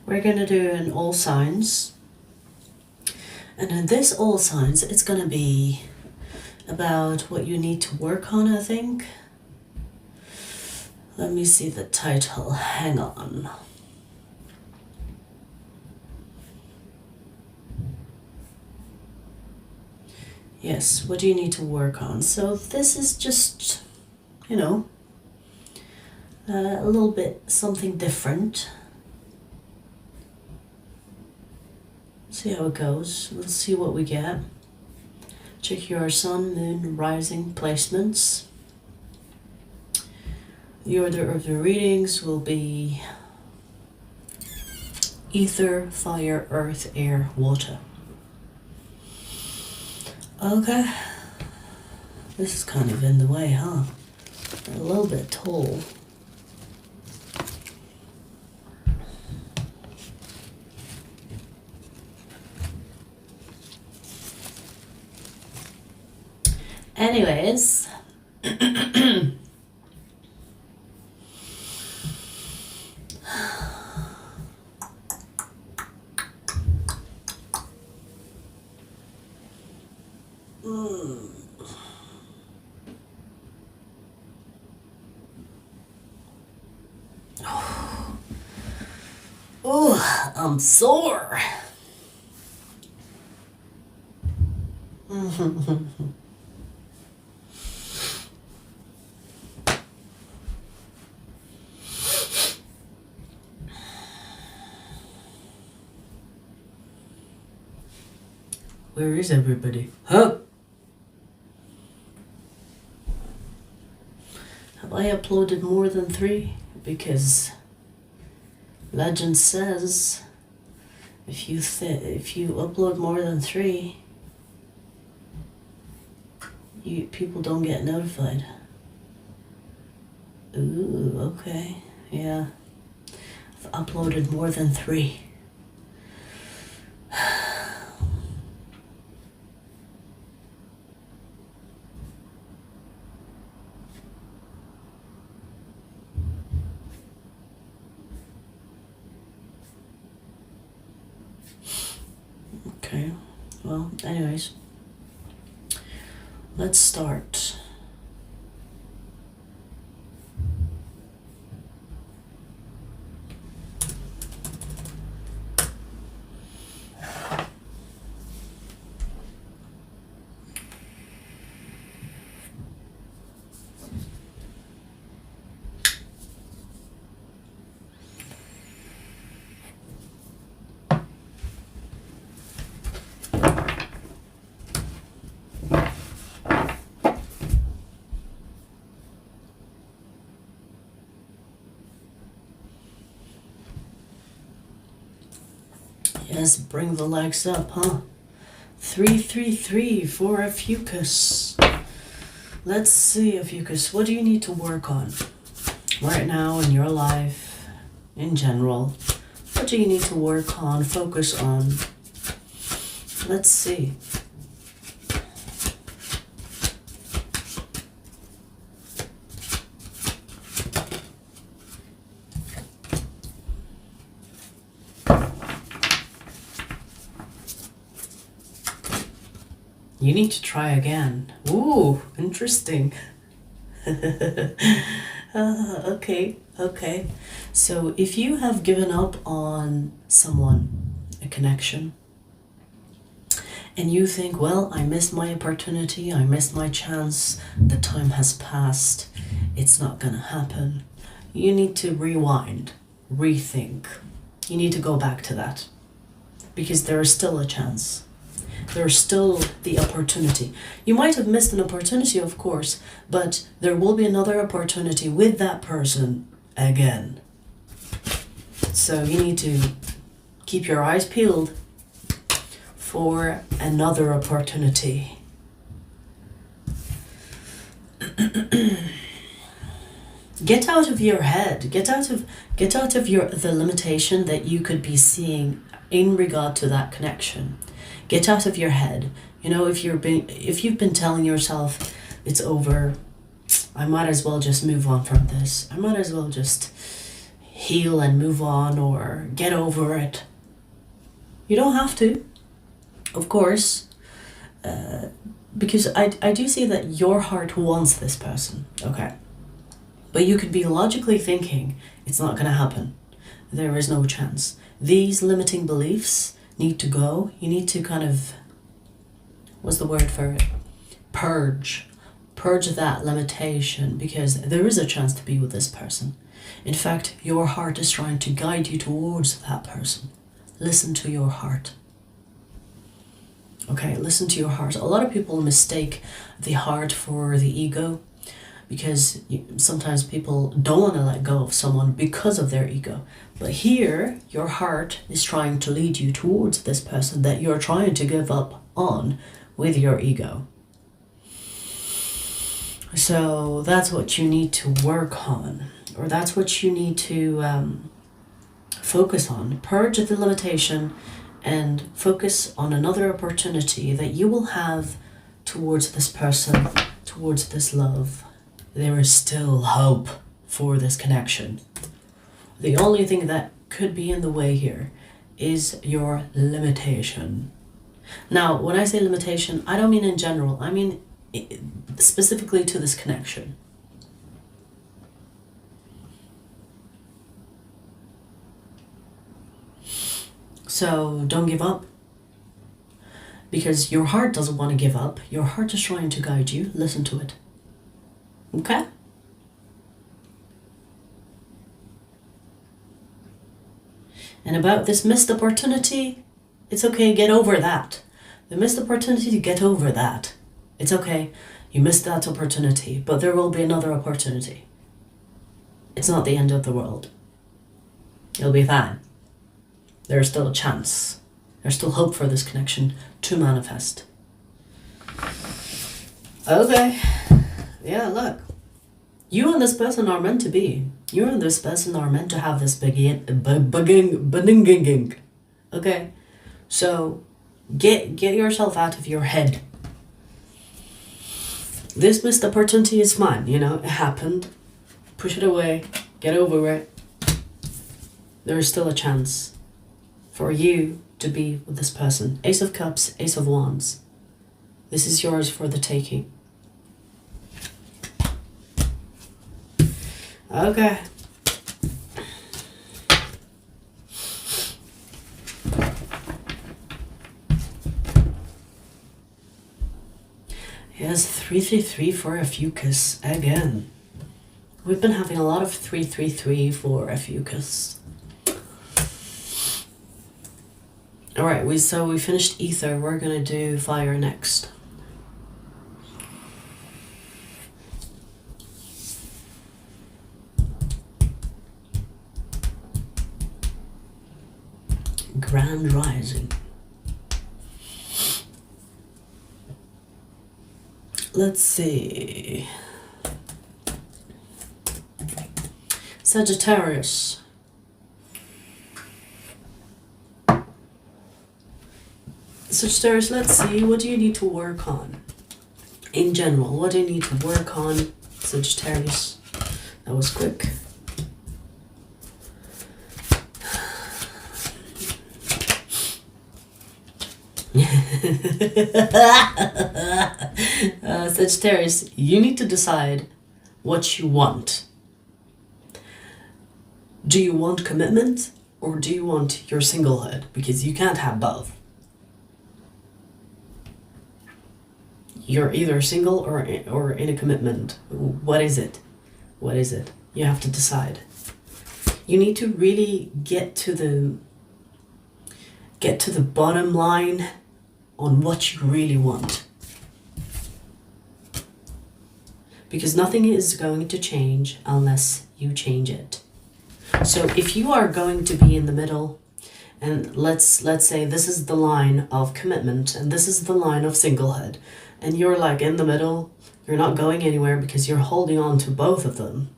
We're going to do an all signs. And in this all signs, it's going to be about what you need to work on, I think. Let me see the title. Hang on. Yes, what do you need to work on? So this is just, you know, a little bit something different. See how it goes. Let's see what we get. Check your sun, moon, rising placements. The order of the readings will be ether, fire, earth, air, water. Okay. This is kind of in the way, huh? A little bit tall. Anyways, oh, I'm sore. Where is everybody? Huh? Have I uploaded more than 3? Because legend says if you upload more than 3, people don't get notified. Ooh, okay, yeah. I've uploaded more than 3. Okay, well, anyways, let's start. Yes, bring the legs up, huh? 333 for Ophiuchus. Let's see, Ophiuchus, what do you need to work on right now in your life, in general? What do you need to work on, focus on? Let's see. You need to try again. Ooh, interesting. Okay. So if you have given up on someone, a connection, and you think, well, I missed my opportunity, I missed my chance, the time has passed, it's not gonna happen, you need to rewind, rethink. You need to go back to that, because there is still a chance. There's still the opportunity. You might have missed an opportunity, of course, but there will be another opportunity with that person again. So you need to keep your eyes peeled for another opportunity. Get out of your head. Get out of the limitation that you could be seeing in regard to that connection. Get out of your head. You know, if you've been telling yourself it's over, I might as well just move on from this. I might as well just heal and move on or get over it. You don't have to, of course, because I do see that your heart wants this person, okay? But you could be logically thinking, it's not going to happen. There is no chance. These limiting beliefs need to go. You need to kind of, what's the word for it? Purge that limitation, because there is a chance to be with this person. In fact, your heart is trying to guide you towards that person. Listen to your heart. Okay, listen to your heart. A lot of people mistake the heart for the ego, because sometimes people don't want to let go of someone because of their ego. But here, your heart is trying to lead you towards this person that you're trying to give up on with your ego. So that's what you need to work on, or that's what you need to focus on. Purge the limitation and focus on another opportunity that you will have towards this person, towards this love. There is still hope for this connection. The only thing that could be in the way here is your limitation. Now, when I say limitation, I don't mean in general. I mean specifically to this connection. So don't give up, because your heart doesn't want to give up. Your heart is trying to guide you. Listen to it. Okay? And about this missed opportunity, it's okay, get over that. The missed opportunity, to get over that. It's okay, you missed that opportunity, but there will be another opportunity. It's not the end of the world. You'll be fine. There's still a chance. There's still hope for this connection to manifest. Okay. Yeah, look. You and this person are meant to be. You and this person are meant to have this beginning. Okay? So, get yourself out of your head. This missed opportunity is fine, you know, it happened. Push it away, get over it. There is still a chance for you to be with this person. Ace of Cups, Ace of Wands. This is yours for the taking. Okay. Yes, 333 for Ophiuchus again. We've been having a lot of 333 for Ophiuchus. Alright, we finished ether. We're gonna do fire next. Grand Rising. Let's see. Sagittarius. Sagittarius, let's see. What do you need to work on? In general, what do you need to work on, Sagittarius? That was quick. Sagittarius, you need to decide what you want. Do you want commitment, or do you want your singlehood? Because you can't have both. You're either single or in a commitment. What is it? What is it? You have to decide. You need to really get to the bottom line on what you really want. Because nothing is going to change unless you change it. So if you are going to be in the middle, and let's say this is the line of commitment and this is the line of singlehood, and you're like in the middle, you're not going anywhere because you're holding on to both of them,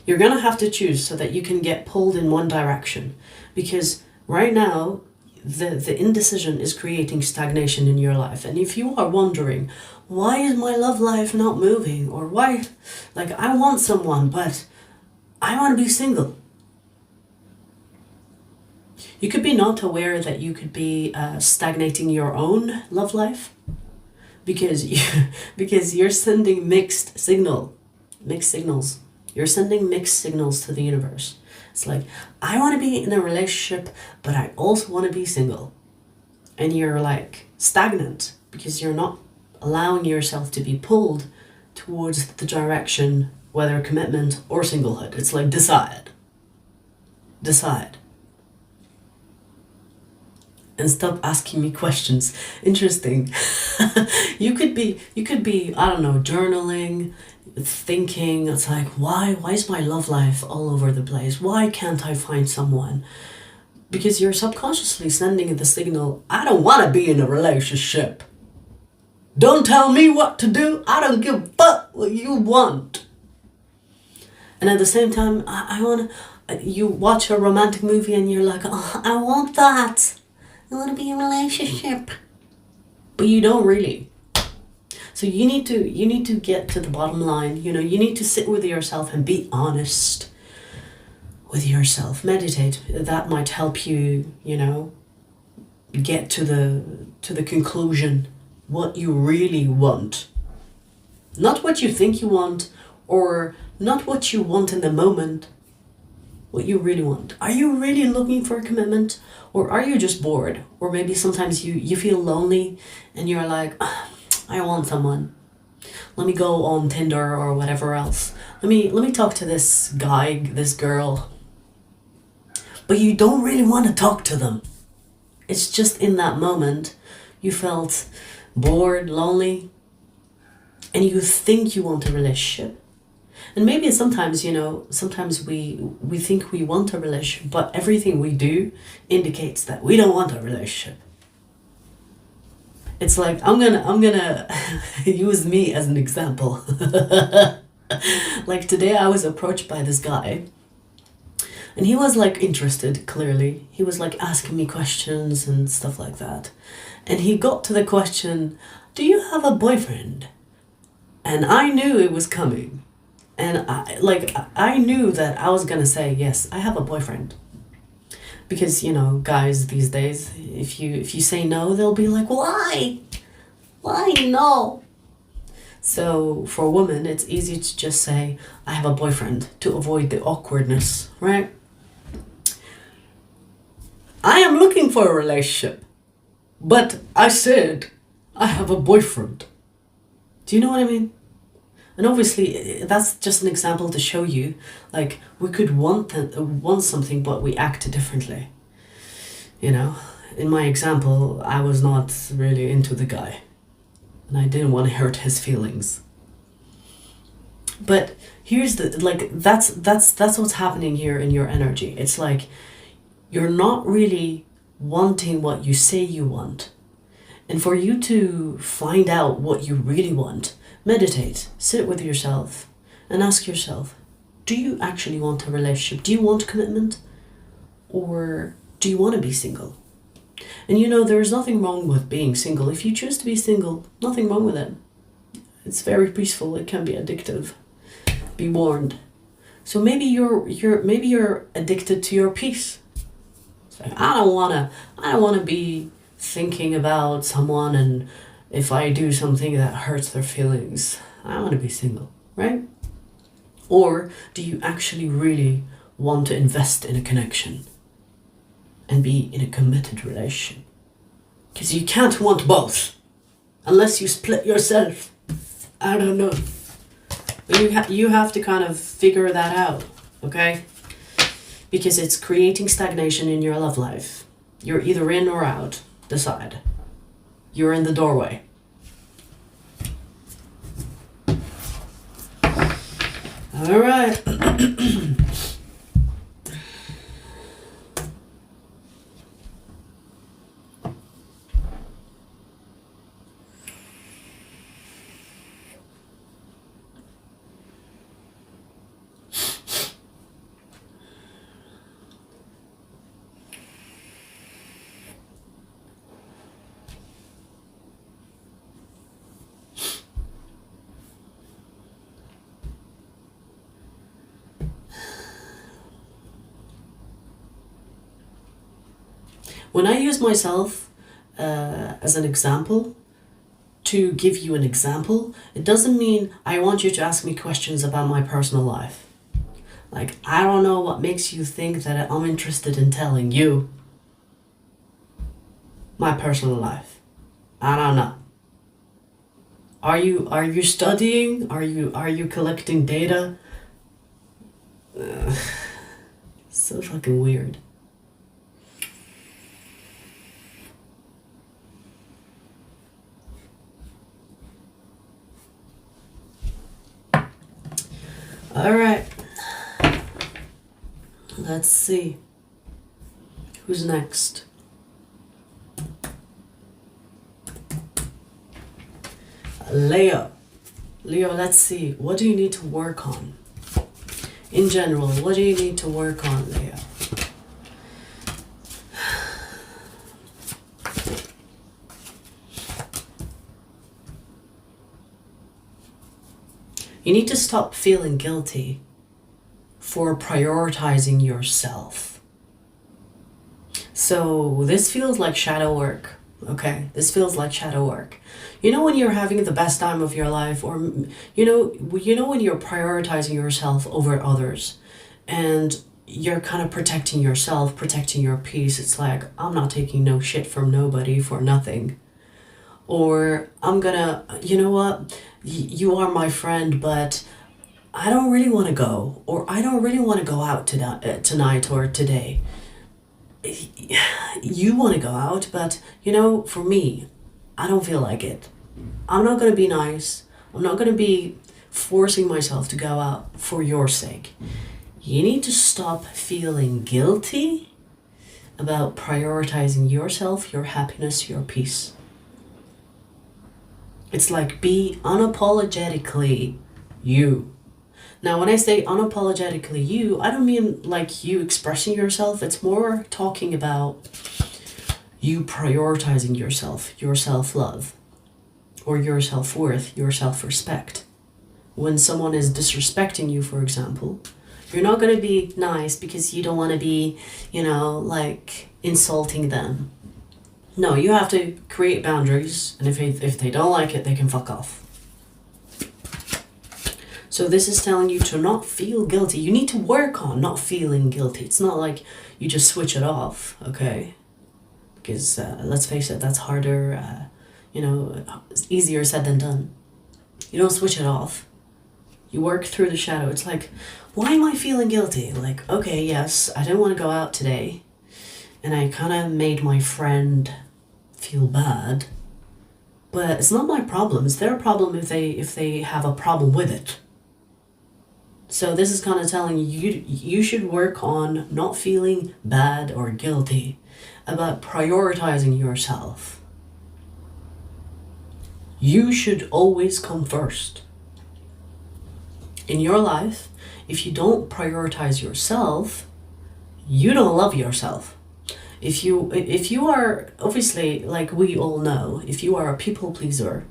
you're gonna have to choose so that you can get pulled in one direction. Because right now, the indecision is creating stagnation in your life. And if you are wondering, why is my love life not moving? Or why, like, I want someone, but I want to be single. You could be not aware that you could be stagnating your own love life because because you're sending mixed signals. You're sending mixed signals to the universe. It's like, I want to be in a relationship, but I also want to be single. And you're like stagnant because you're not allowing yourself to be pulled towards the direction, whether commitment or singlehood. It's like, decide. And stop asking me questions. Interesting. you could be, I don't know, journaling, thinking. It's like, why is my love life all over the place? Why can't I find someone? Because you're subconsciously sending the signal, I don't want to be in a relationship. Don't tell me what to do. I don't give a fuck what you want. And at the same time, I want to, you watch a romantic movie and you're like, oh, I want that. I want to be in a relationship. But you don't really. So you need to get to the bottom line. You need to sit with yourself and be honest with yourself. Meditate. That might help you, get to the conclusion what you really want. Not what you think you want, or not what you want in the moment. What you really want. Are you really looking for a commitment, or are you just bored? Or maybe sometimes you feel lonely and you're like, I want someone. Let me go on Tinder or whatever else. Let me talk to this guy, this girl. But you don't really want to talk to them. It's just in that moment you felt bored, lonely, and you think you want a relationship. And maybe sometimes, sometimes we think we want a relationship, but everything we do indicates that we don't want a relationship. It's like, I'm gonna use me as an example. Like today I was approached by this guy, and he was like interested, clearly. He was like asking me questions and stuff like that. And he got to the question, do you have a boyfriend? And I knew it was coming. And I knew that I was gonna say, yes, I have a boyfriend. Because, guys these days, if you say no, they'll be like, why? Why no? So for women, it's easy to just say, I have a boyfriend, to avoid the awkwardness, right? I am looking for a relationship, but I said I have a boyfriend. Do you know what I mean? And obviously, that's just an example to show you, like, we could want something, but we act differently. In my example, I was not really into the guy, and I didn't want to hurt his feelings. But here's that's what's happening here in your energy. It's like, you're not really wanting what you say you want. And for you to find out what you really want, meditate, sit with yourself, and ask yourself, do you actually want a relationship? Do you want commitment? Or do you want to be single? And there's nothing wrong with being single. If you choose to be single, nothing wrong with it. It's very peaceful. It can be addictive. Be warned. So maybe you're addicted to your peace. It's like, I don't wanna be thinking about someone, and if I do something that hurts their feelings, I want to be single, right? Or do you actually really want to invest in a connection and be in a committed relationship? Because you can't want both unless you split yourself. I don't know. But you have to kind of figure that out, okay? Because it's creating stagnation in your love life. You're either in or out. Decide. You're in the doorway. All right. When I use myself as an example, to give you an example, it doesn't mean I want you to ask me questions about my personal life. Like, I don't know what makes you think that I'm interested in telling you my personal life. I don't know. Are you studying? Are you collecting data? So fucking weird. All right. Let's see. Who's next? Leo. Leo, let's see. What do you need to work on? In general, what do you need to work on, Leo? You need to stop feeling guilty for prioritizing yourself. So this feels like shadow work, okay? This feels like shadow work. You know when you're having the best time of your life, or you know when you're prioritizing yourself over others, and you're kind of protecting yourself, protecting your peace. It's like, I'm not taking no shit from nobody for nothing. Or I'm gonna, you know what, you are my friend, but I don't really want to go, or I don't really want to go out tonight or today. You want to go out, but you know, for me, I don't feel like it. I'm not going to be nice. I'm not going to be forcing myself to go out for your sake. You need to stop feeling guilty about prioritizing yourself, your happiness, your peace. It's like, be unapologetically you. Now, when I say unapologetically you, I don't mean like you expressing yourself. It's more talking about you prioritizing yourself, your self-love, or your self-worth, your self-respect. When someone is disrespecting you, for example, you're not going to be nice because you don't want to be, you know, like insulting them. No, you have to create boundaries, and if they don't like it, they can fuck off. So this is telling you to not feel guilty. You need to work on not feeling guilty. It's not like you just switch it off, okay? Because let's face it, that's harder, you know, it's easier said than done. You don't switch it off. You work through the shadow. It's like, why am I feeling guilty? Like, okay, yes, I didn't want to go out today, and I kind of made my friend feel bad, but it's not my problem. It's their problem if they have a problem with it. So this is kind of telling you should work on not feeling bad or guilty about prioritizing yourself. You should always come first. In your life, if you don't prioritize yourself, you don't love yourself. If you are, obviously, like we all know, if you are a people pleaser,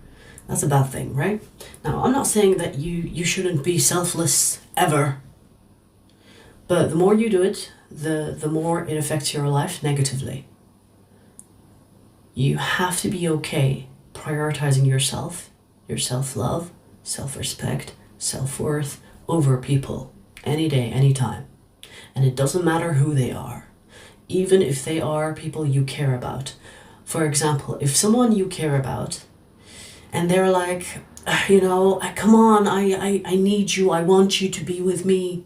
that's a bad thing, right? Now, I'm not saying that you shouldn't be selfless ever. But the more you do it, the more it affects your life negatively. You have to be okay prioritizing yourself, your self-love, self-respect, self-worth over people any day, anytime. And it doesn't matter who they are, even if they are people you care about. For example, if someone you care about and they're like, you know, come on, I need you, I want you to be with me,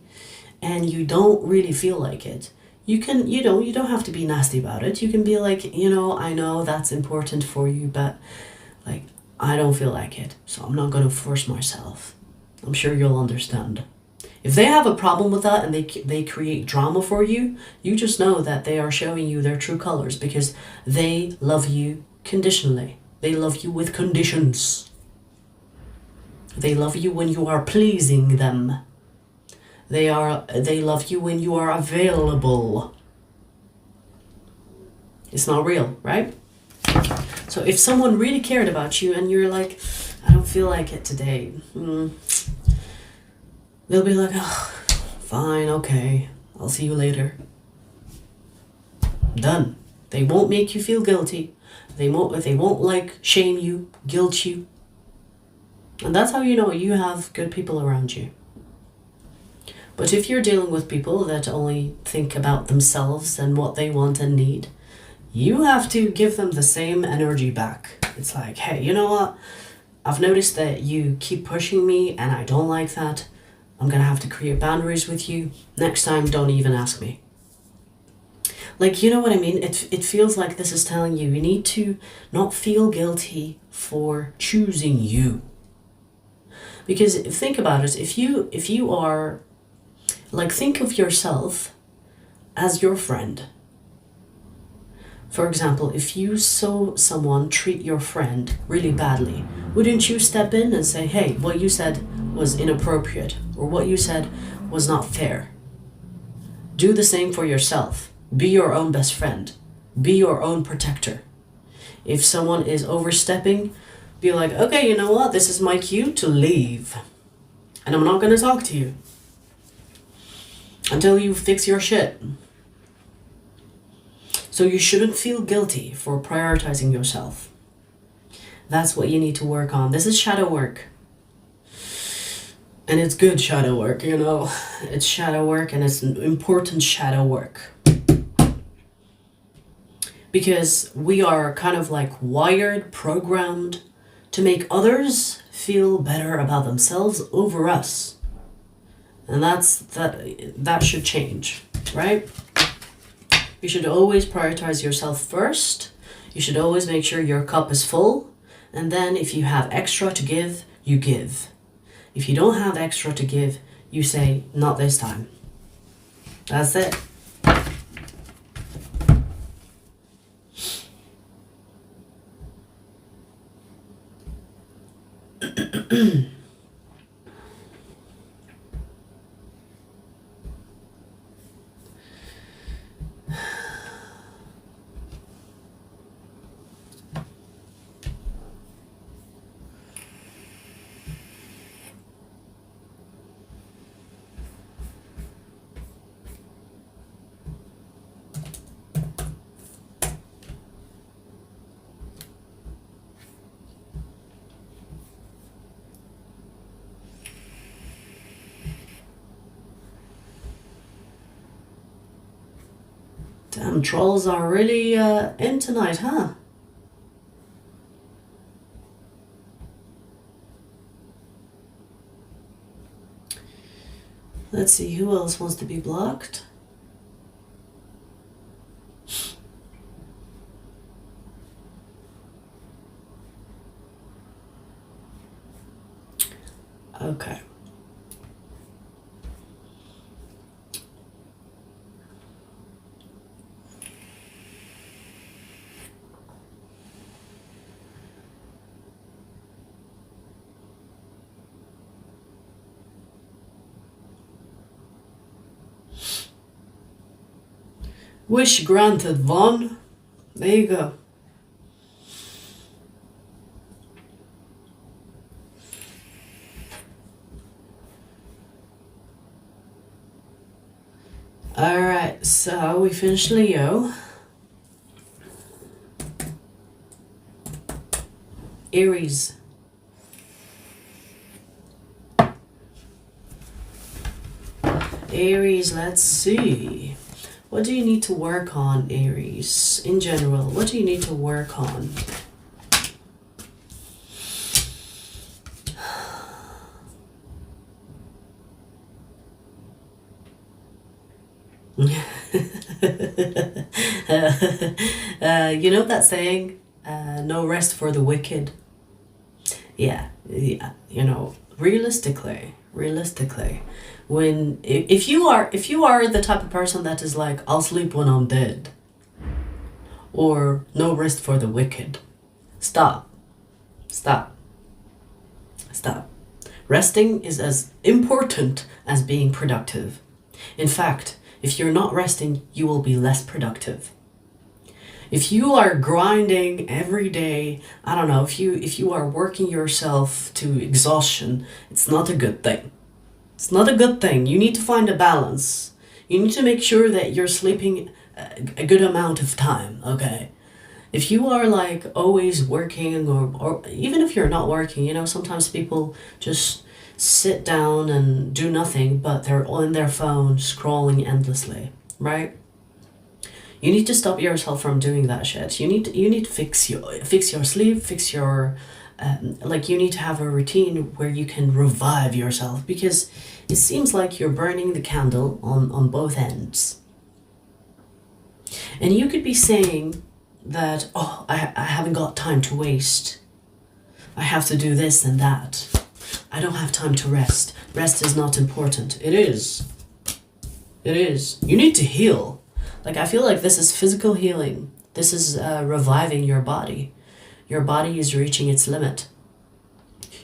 and you don't really feel like it, you don't have to be nasty about it. You can be like, you know, I know that's important for you, but like, I don't feel like it, so I'm not going to force myself. I'm sure you'll understand. If they have a problem with that and they create drama for you, you just know that they are showing you their true colors, because they love you conditionally. They love you with conditions. They love you when you are pleasing them. They love you when you are available. It's not real, right? So if someone really cared about you and you're like, I don't feel like it today, they'll be like, oh, fine, okay, I'll see you later. Done. They won't make you feel guilty. They won't like shame you, guilt you. And that's how you know you have good people around you. But if you're dealing with people that only think about themselves and what they want and need, you have to give them the same energy back. It's like, hey, you know what? I've noticed that you keep pushing me and I don't like that. I'm gonna have to create boundaries with you. Next time, don't even ask me. Like, you know what I mean? It feels like this is telling you need to not feel guilty for choosing you. Because think about it, if you are, like, think of yourself as your friend. For example, if you saw someone treat your friend really badly, wouldn't you step in and say, hey, what you said was inappropriate, or what you said was not fair? Do the same for yourself. Be your own best friend. Be your own protector. If someone is overstepping, be like, okay, you know what? This is my cue to leave. And I'm not going to talk to you until you fix your shit. So you shouldn't feel guilty for prioritizing yourself. That's what you need to work on. This is shadow work. And it's good shadow work, you know. It's shadow work, and it's important shadow work. Because we are kind of like wired, programmed to make others feel better about themselves over us. And that should change, right? You should always prioritize yourself first. You should always make sure your cup is full. And then if you have extra to give, you give. If you don't have extra to give, you say, not this time. That's it. Damn, trolls are really in tonight, huh? Let's see, who else wants to be blocked? Okay. Wish granted, Vaughn. There you go. Alright, so we finished Leo. Aries. Aries, let's see. What do you need to work on, Aries? In general, what do you need to work on? You know that saying, no rest for the wicked? Yeah, you know, realistically, when if you are the type of person that is like, I'll sleep when I'm dead, or no rest for the wicked, stop. Resting is as important as being productive. In fact, if you're not resting, you will be less productive. If you are grinding every day, I don't know, if you are working yourself to exhaustion, it's not a good thing. It's not a good thing. You need to find a balance. You need to make sure that you're sleeping a good amount of time, okay? If you are like always working, or even if you're not working, you know, sometimes people just sit down and do nothing, but they're on their phone scrolling endlessly, right? You need to stop yourself from doing that shit. You need to fix your sleep, fix your like you need to have a routine where you can revive yourself, because it seems like you're burning the candle on both ends. And you could be saying that, oh, I haven't got time to waste. I have to do this and that. I don't have time to rest. Rest is not important. It is. It is. You need to heal. Like, I feel like this is physical healing. This is reviving your body. Your body is reaching its limit.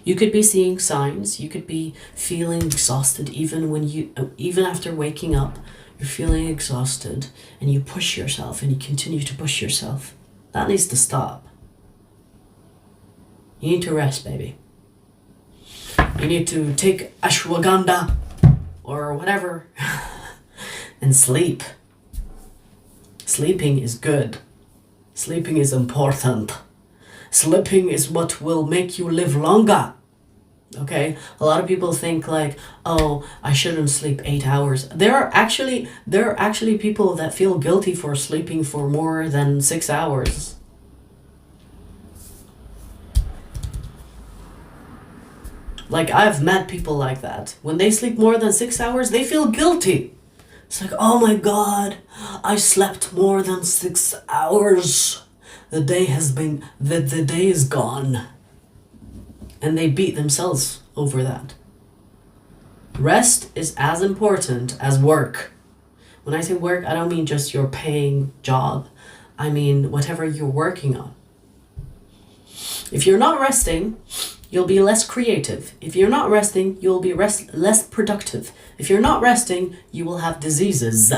You could be seeing signs. You could be feeling exhausted even after waking up. You're feeling exhausted and you push yourself and you continue to push yourself. That needs to stop. You need to rest, baby. You need to take ashwagandha or whatever and sleep. Sleeping is good. Sleeping is important. Sleeping is what will make you live longer. Okay, a lot of people think like, oh, I shouldn't sleep 8 hours. There are actually people that feel guilty for sleeping for more than 6 hours. Like, I've met people like that. When they sleep more than 6 hours, they feel guilty. It's like, oh my God, I slept more than 6 hours. The day is gone. And they beat themselves over that. Rest is as important as work. When I say work, I don't mean just your paying job. I mean whatever you're working on. If you're not resting, you'll be less creative. If you're not resting, you'll be less productive. If you're not resting, you will have diseases.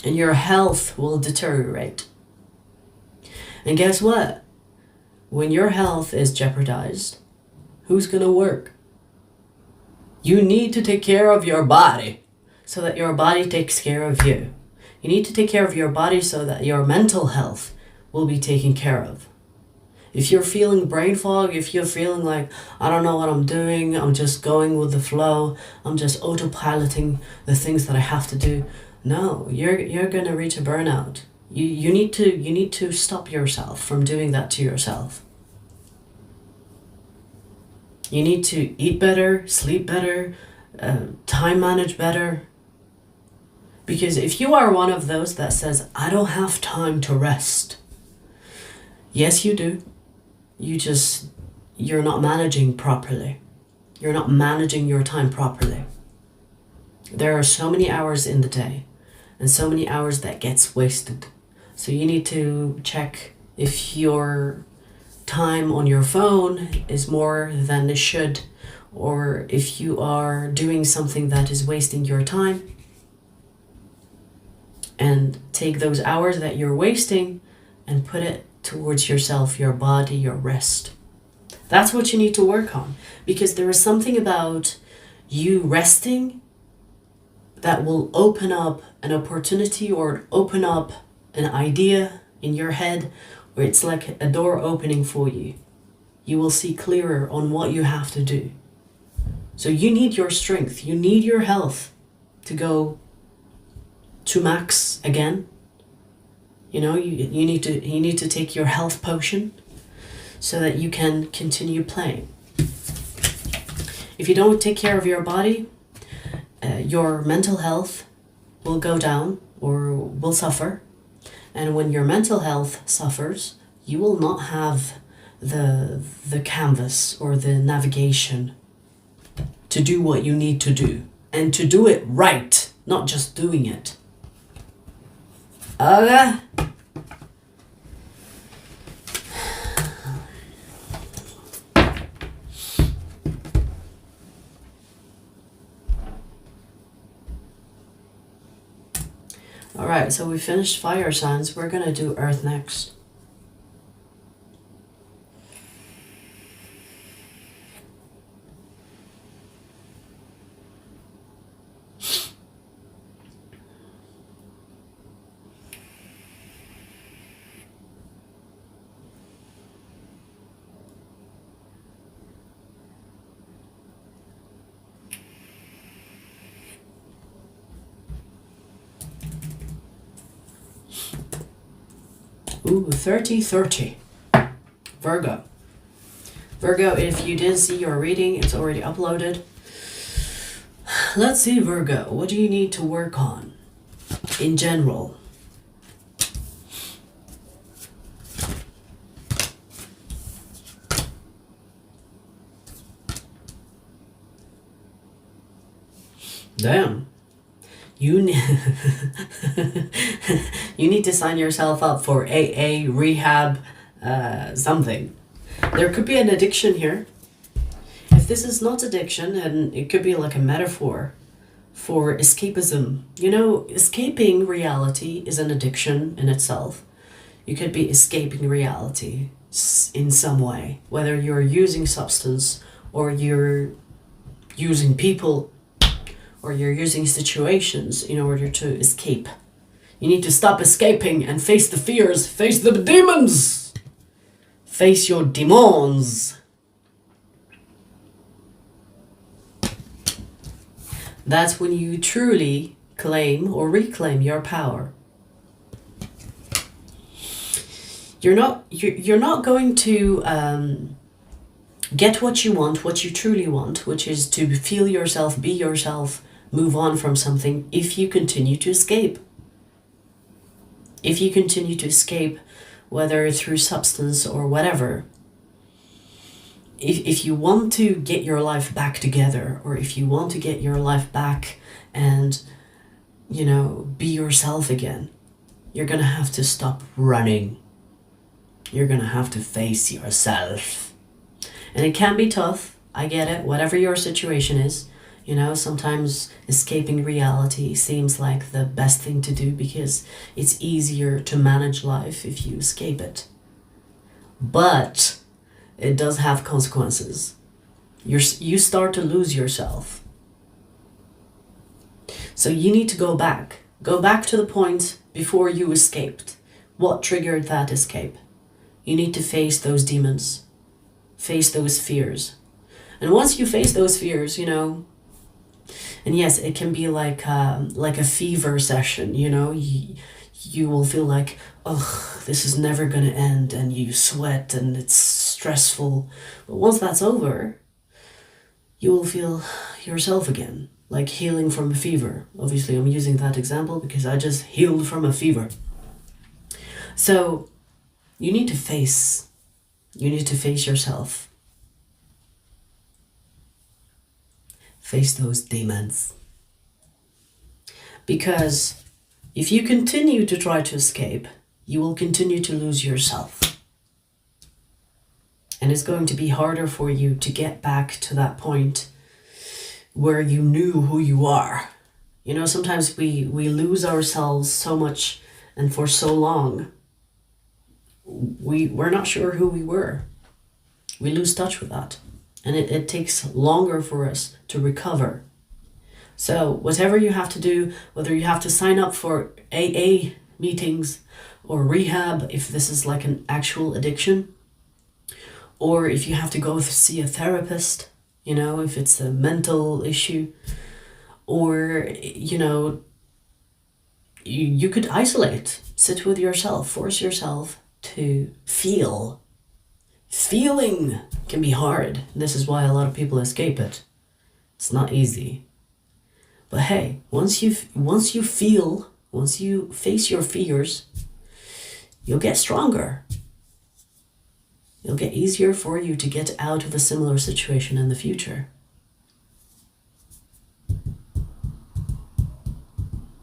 And your health will deteriorate. And guess what? When your health is jeopardized, who's going to work? You need to take care of your body so that your body takes care of you. You need to take care of your body so that your mental health will be taken care of. If you're feeling brain fog, if you're feeling like, I don't know what I'm doing, I'm just going with the flow, I'm just autopiloting the things that I have to do. No, you're going to reach a burnout. You need to stop yourself from doing that to yourself. You need to eat better, sleep better, time manage better. Because if you are one of those that says, I don't have time to rest. Yes, you do. You're not managing properly. You're not managing your time properly. There are so many hours in the day and so many hours that gets wasted. So you need to check if your time on your phone is more than it should, or if you are doing something that is wasting your time, and take those hours that you're wasting and put it towards yourself, your body, your rest. That's what you need to work on, because there is something about you resting that will open up an opportunity or open up an idea in your head, where it's like a door opening for you. You will see clearer on what you have to do. So you need your strength, you need your health to go to max again. You know, you need to take your health potion so that you can continue playing. If you don't take care of your body, your mental health will go down or will suffer. And when your mental health suffers, you will not have the canvas or the navigation to do what you need to do. And to do it right, not just doing it. Okay? Alright, so we finished fire signs. We're gonna do earth next. Ooh, 30-30. Virgo. Virgo, if you didn't see your reading, it's already uploaded. Let's see, Virgo, what do you need to work on in general? Damn. You need to sign yourself up for AA, rehab, something. There could be an addiction here. If this is not addiction, and it could be like a metaphor for escapism. You know, escaping reality is an addiction in itself. You could be escaping reality in some way, whether you're using substance or you're using people or you're using situations in order to escape. You need to stop escaping and face the fears, face the demons, face your demons. That's when you truly claim or reclaim your power. You're not going to get what you want, what you truly want, which is to feel yourself, be yourself, move on from something, if you continue to escape. If you continue to escape, whether through substance or whatever, if you want to get your life back together, or if you want to get your life back and, you know, be yourself again, you're gonna have to stop running. You're gonna have to face yourself. And it can be tough, I get it, whatever your situation is. You know, sometimes escaping reality seems like the best thing to do because it's easier to manage life if you escape it. But it does have consequences. You start to lose yourself. So you need to go back. Go back to the point before you escaped. What triggered that escape? You need to face those demons. Face those fears. And once you face those fears, you know, and yes, it can be like a fever session, you know, you will feel like, ugh, this is never gonna end, and you sweat and it's stressful. But once that's over, you will feel yourself again, like healing from a fever. Obviously, I'm using that example because I just healed from a fever. So you need to face yourself. Face those demons. Because if you continue to try to escape, you will continue to lose yourself. And it's going to be harder for you to get back to that point where you knew who you are. You know, sometimes we lose ourselves so much and for so long, we're not sure who we were. We lose touch with that. And it takes longer for us to recover. So whatever you have to do, whether you have to sign up for AA meetings or rehab, if this is like an actual addiction, or if you have to go see a therapist, you know, if it's a mental issue, or, you know, you could isolate, sit with yourself, force yourself to feel. Feeling can be hard. This is why a lot of people escape it. It's not easy. But hey, once you feel, once you face your fears, you'll get stronger. It'll get easier for you to get out of a similar situation in the future.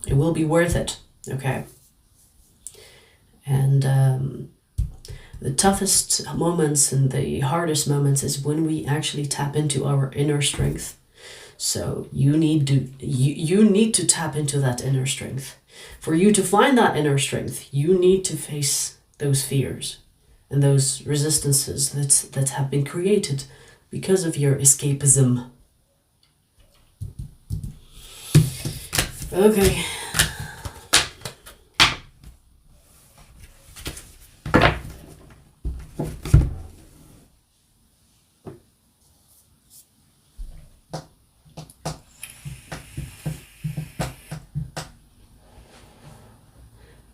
It will be worth it, okay? And the toughest moments and the hardest moments is when we actually tap into our inner strength. So you need to tap into that inner strength. For you to find that inner strength, you need to face those fears and those resistances that have been created because of your escapism. Okay.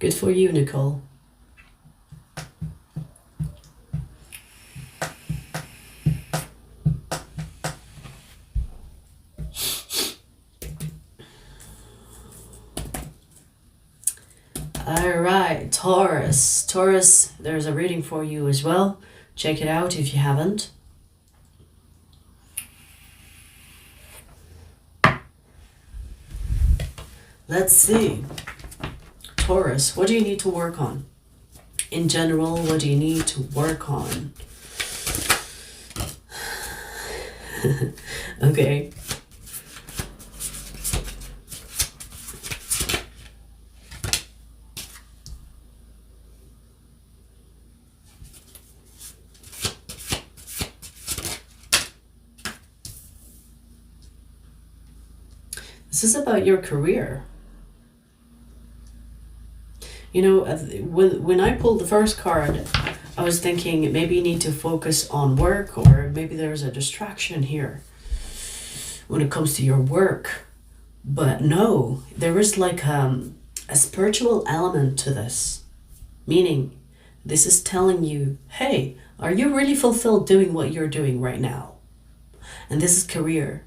Good for you, Nicole. Alright, Taurus. Taurus, there's a reading for you as well. Check it out if you haven't. Let's see. Taurus, what do you need to work on? In general, what do you need to work on? Okay. This is about your career. You know, when I pulled the first card, I was thinking maybe you need to focus on work, or maybe there's a distraction here when it comes to your work. But no, there is like a spiritual element to this. Meaning, this is telling you, hey, are you really fulfilled doing what you're doing right now? And this is career.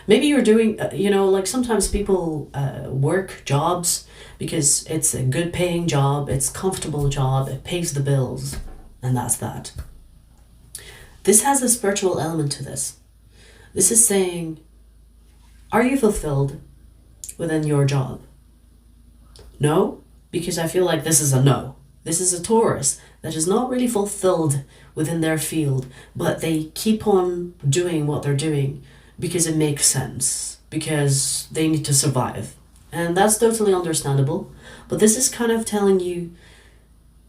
Maybe you're doing, you know, like sometimes people work jobs because it's a good paying job, it's a comfortable job, it pays the bills, and that's that. This has a spiritual element to this. This is saying, are you fulfilled within your job? No, because I feel like this is a no. This is a Taurus that is not really fulfilled within their field, but they keep on doing what they're doing because it makes sense, because they need to survive. And that's totally understandable. But this is kind of telling you,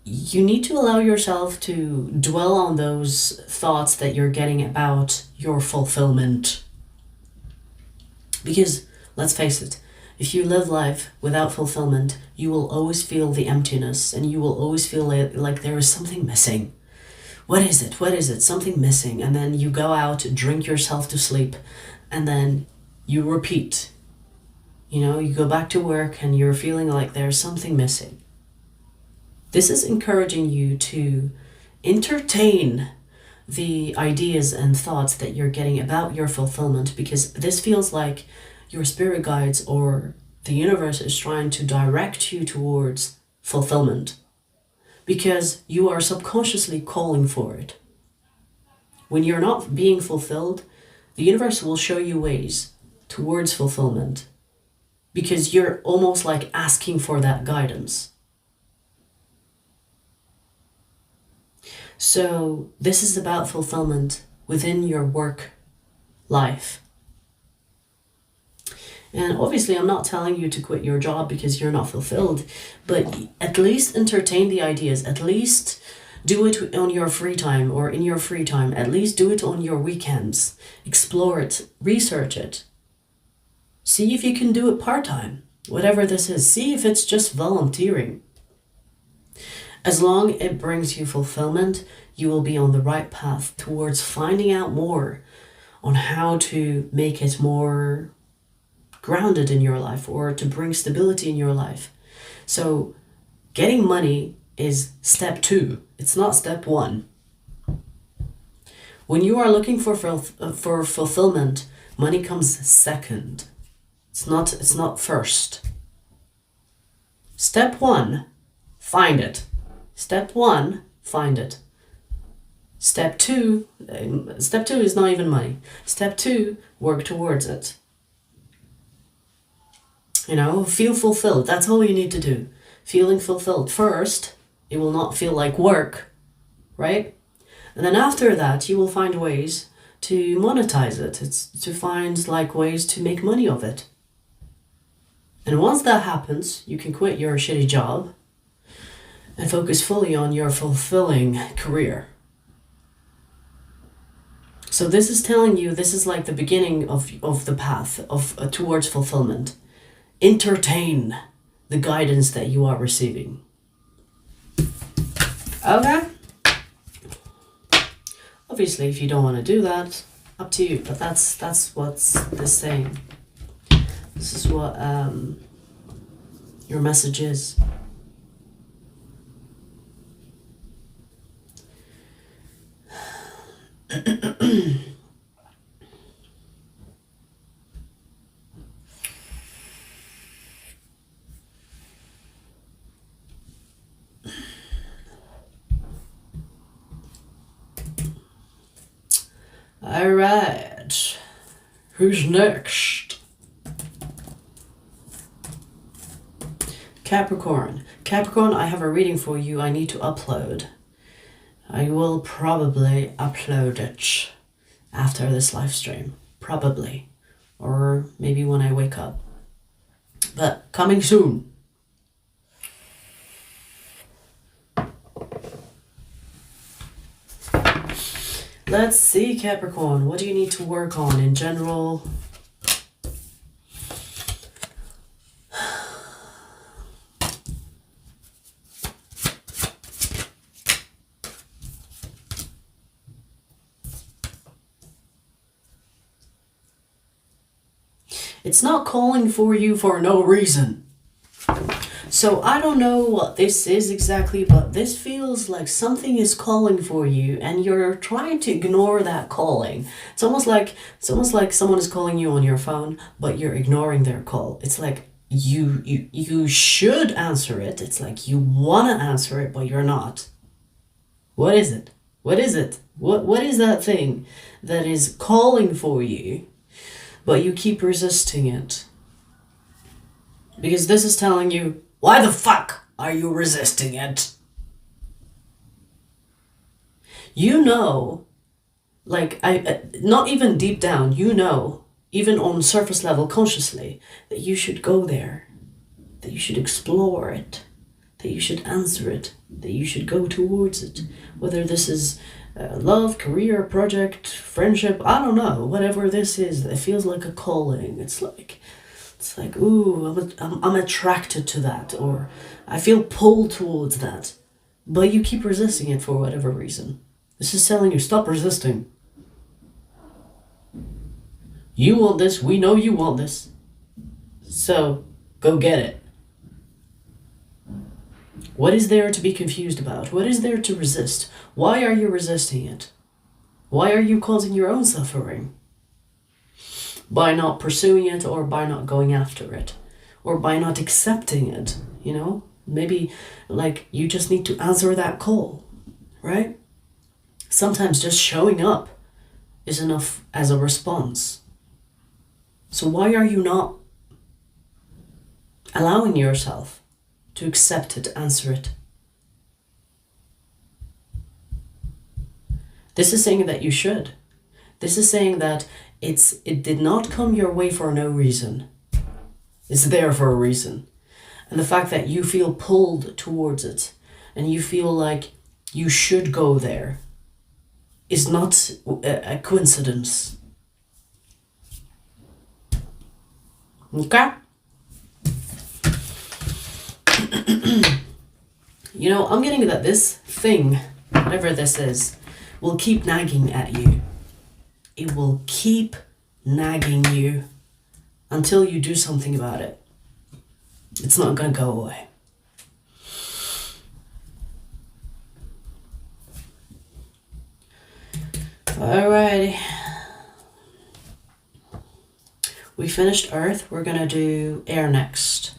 you need to allow yourself to dwell on those thoughts that you're getting about your fulfillment. Because, let's face it, if you live life without fulfillment, you will always feel the emptiness, and you will always feel like there is something missing. What is it? What is it? Something missing. And then you go out, drink yourself to sleep, and then you repeat. You know, you go back to work and you're feeling like there's something missing. This is encouraging you to entertain the ideas and thoughts that you're getting about your fulfillment, because this feels like your spirit guides or the universe is trying to direct you towards fulfillment, because you are subconsciously calling for it. When you're not being fulfilled, the universe will show you ways towards fulfillment, because you're almost like asking for that guidance. So this is about fulfillment within your work life. And obviously I'm not telling you to quit your job because you're not fulfilled, but at least entertain the ideas, at least do it on your free time or in your free time, at least do it on your weekends, explore it, research it. See if you can do it part-time, whatever this is, see if it's just volunteering. As long as it brings you fulfillment, you will be on the right path towards finding out more on how to make it more grounded in your life, or to bring stability in your life. So getting money is step 2. It's not step 1. When you are looking for fulfillment, money comes second. It's not first. Step 1, find it. Step 1, find it. Step 2 is not even money. Step 2, work towards it. You know, feel fulfilled. That's all you need to do. Feeling fulfilled. First, it will not feel like work, right? And then after that, you will find ways to monetize it. It's to find like ways to make money of it. And once that happens, you can quit your shitty job and focus fully on your fulfilling career. So this is telling you, this is like the beginning of the path towards fulfillment. Entertain the guidance that you are receiving. Okay? Obviously, if you don't want to do that, up to you. But that's what's this saying. This is what your your message is. All right, who's next? Capricorn. Capricorn, I have a reading for you I need to upload. I will probably upload it after this live stream. Probably. Or maybe when I wake up. But coming soon. Let's see, Capricorn. What do you need to work on in general? It's not calling for you for no reason. So I don't know what this is exactly, but this feels like something is calling for you and you're trying to ignore that calling. It's almost like someone is calling you on your phone, but you're ignoring their call. It's like you should answer it. It's like you want to answer it, but you're not. What is it? What is it? What is that thing that is calling for you, but you keep resisting it? Because this is telling you, why the fuck are you resisting it? You know, like, not even deep down, you know, even on surface level consciously, that you should go there, that you should explore it, that you should answer it, that you should go towards it. Whether this is love, career, project, friendship, I don't know, whatever this is, it feels like a calling. It's like, ooh, I'm attracted to that, or I feel pulled towards that. But you keep resisting it for whatever reason. This is telling you, stop resisting. You want this, we know you want this. So, go get it. What is there to be confused about? What is there to resist? Why are you resisting it? Why are you causing your own suffering? By not pursuing it, or by not going after it, or by not accepting it, you know? Maybe, like, you just need to answer that call, right? Sometimes just showing up is enough as a response. So why are you not allowing yourself to accept it, answer it? This is saying that you should. This is saying that it did not come your way for no reason. It's there for a reason. And the fact that you feel pulled towards it and you feel like you should go there is not a coincidence. Okay? You know, I'm getting that this thing, whatever this is, will keep nagging at you. It will keep nagging you until you do something about it. It's not going to go away. Alrighty. We finished Earth. We're going to do air next.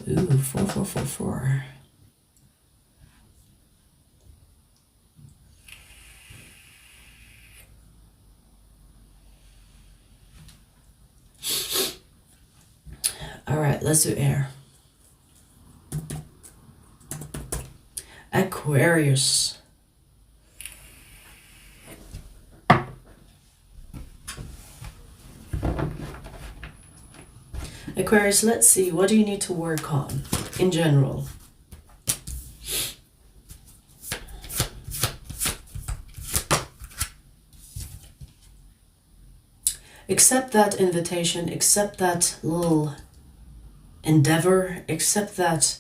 Ooh, 4444. All right, let's do air. Aquarius. Aquarius, let's see, what do you need to work on in general? accept that invitation, accept that little endeavor, accept that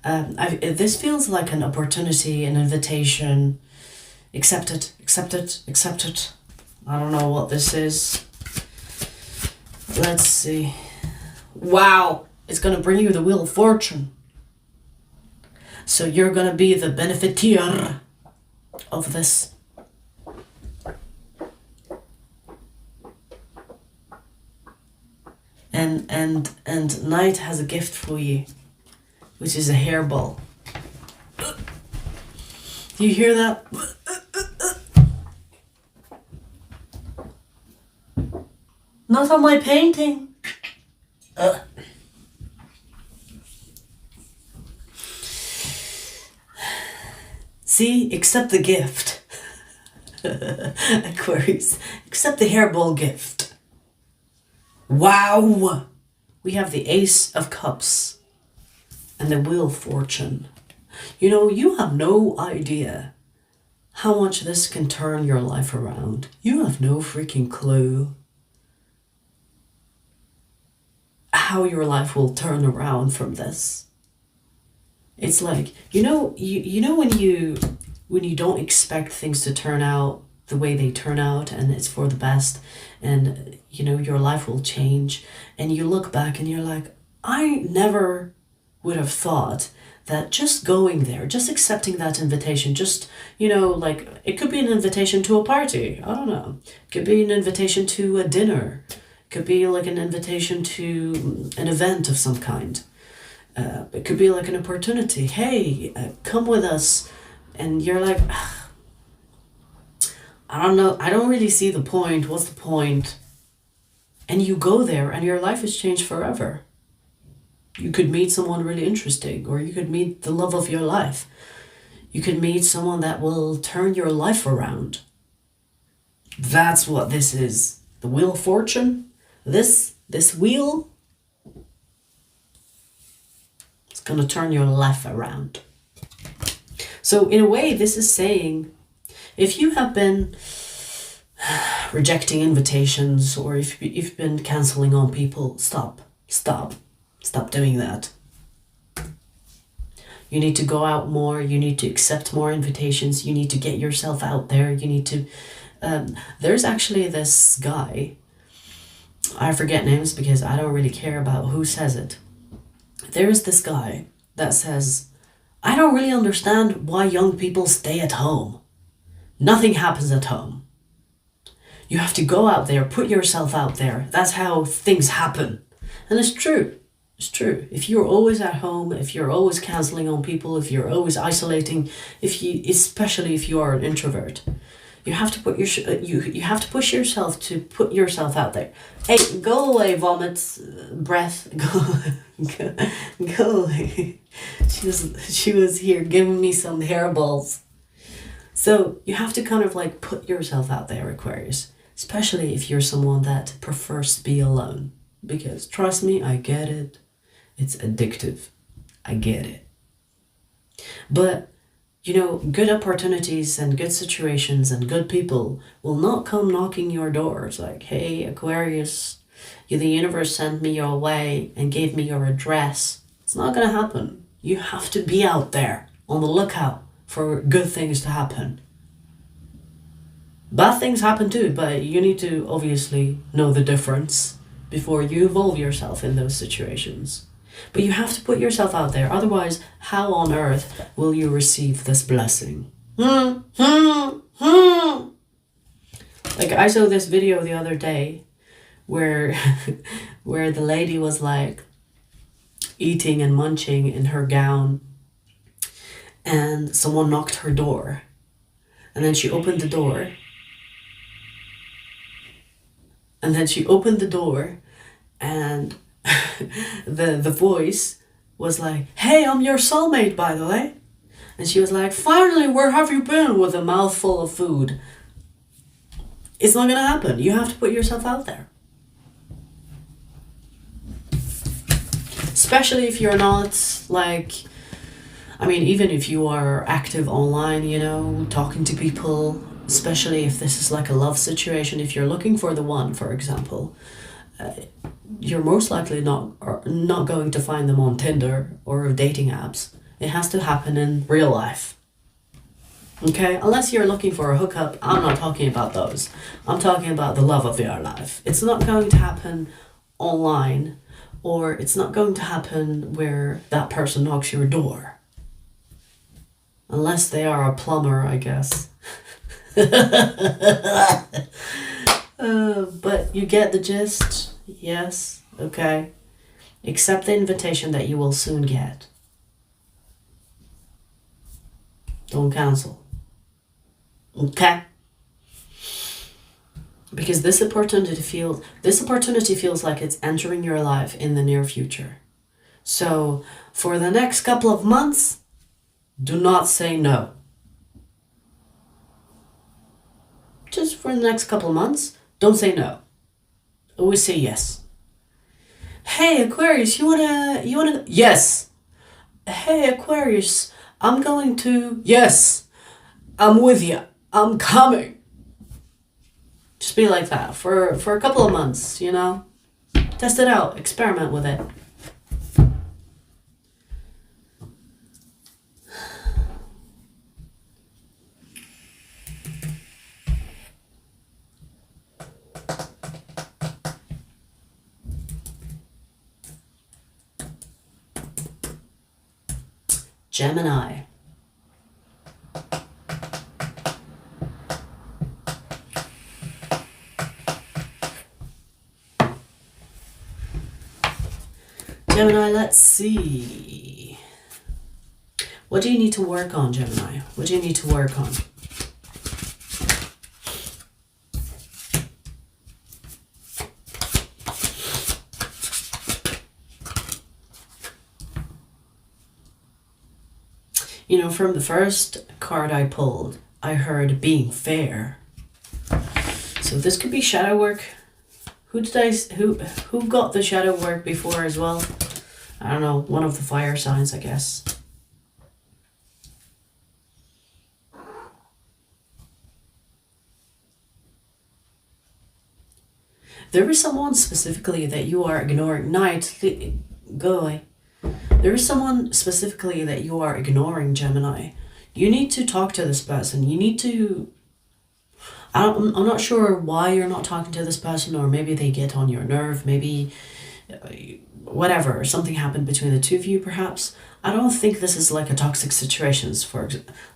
this feels like an opportunity, an invitation. Accept it, accept it, accept it. I don't know what this is. Let's see. Wow, it's going to bring you the Wheel of Fortune. So you're going to be the beneficiary of this. And Night has a gift for you, which is a hairball. Do you hear that? Not on my painting. See, accept the gift. Aquarius, accept the hairball gift. Wow! We have the Ace of Cups and the Wheel of Fortune. You know, you have no idea how much this can turn your life around. You have no freaking clue how your life will turn around from this. It's like, you know when you don't expect things to turn out the way they turn out, and it's for the best, and you know your life will change, and you look back and you're like, I never would have thought that just going there, just accepting that invitation, just, you know, like, it could be an invitation to a party, I don't know, it could be an invitation to a dinner, it could be like an invitation to an event of some kind, it could be like an opportunity, hey, come with us, and you're like, I don't know, I don't really see the point, what's the point? And you go there and your life is changed forever. You could meet someone really interesting, or you could meet the love of your life. You could meet someone that will turn your life around. That's what this is. The Wheel of Fortune. This wheel, it's gonna turn your life around. So in a way, this is saying, if you have been rejecting invitations, or if you've been canceling on people, stop doing that. You need to go out more, you need to accept more invitations, you need to get yourself out there, you need to... there's actually this guy, I forget names because I don't really care about who says it. There's this guy that says, I don't really understand why young people stay at home. Nothing happens at home. You have to go out there, put yourself out there. That's how things happen. And it's true. It's true. If you're always at home, if you're always canceling on people, if you're always isolating, especially if you are an introvert, you have to put you have to push yourself to put yourself out there. Hey, go away, vomit, breath, go away. She was here giving me some hairballs. So you have to kind of like put yourself out there, Aquarius, especially if you're someone that prefers to be alone. Because trust me, I get it. It's addictive. I get it. But, you know, good opportunities and good situations and good people will not come knocking your doors like, hey, Aquarius, the universe sent me your way and gave me your address. It's not going to happen. You have to be out there on the lookout for good things to happen. Bad things happen too, but you need to obviously know the difference before you involve yourself in those situations. But you have to put yourself out there, otherwise how on earth will you receive this blessing? Like, I saw this video the other day where where the lady was like eating and munching in her gown, and someone knocked her door, and then she opened the door, and the voice was like, hey, I'm your soulmate, by the way. And she was like, finally, where have you been, with a mouthful of food? It's not gonna happen. You have to put yourself out there. Especially if you're not like, I mean, even if you are active online, you know, talking to people, especially if this is like a love situation. If you're looking for the one, for example, you're most likely not going to find them on Tinder or dating apps. It has to happen in real life. Okay, unless you're looking for a hookup, I'm not talking about those. I'm talking about the love of your life. It's not going to happen online, or it's not going to happen where that person knocks your door. Unless they are a plumber, I guess. But you get the gist? Yes? Okay. Accept the invitation that you will soon get. Don't cancel. Okay? Because this opportunity feels like it's entering your life in the near future. So for the next couple of months, do not say no. Just for the next couple of months, don't say no. Always say yes. Hey Aquarius, you wanna yes. Hey Aquarius, I'm going to yes. I'm with you. I'm coming. Just be like that for a couple of months, you know? Test it out, experiment with it. Gemini. Gemini, let's see. What do you need to work on, Gemini? What do you need to work on? You know, from the first card I pulled, I heard being fair. So this could be shadow work. Who got the shadow work before as well? I don't know, one of the fire signs, I guess. There is someone specifically that you are ignoring. Night, go away. There is someone specifically that you are ignoring, Gemini. You need to talk to this person. You need to... I'm not sure why you're not talking to this person, or maybe they get on your nerve, maybe whatever, something happened between the two of you perhaps. I don't think this is like a toxic situation,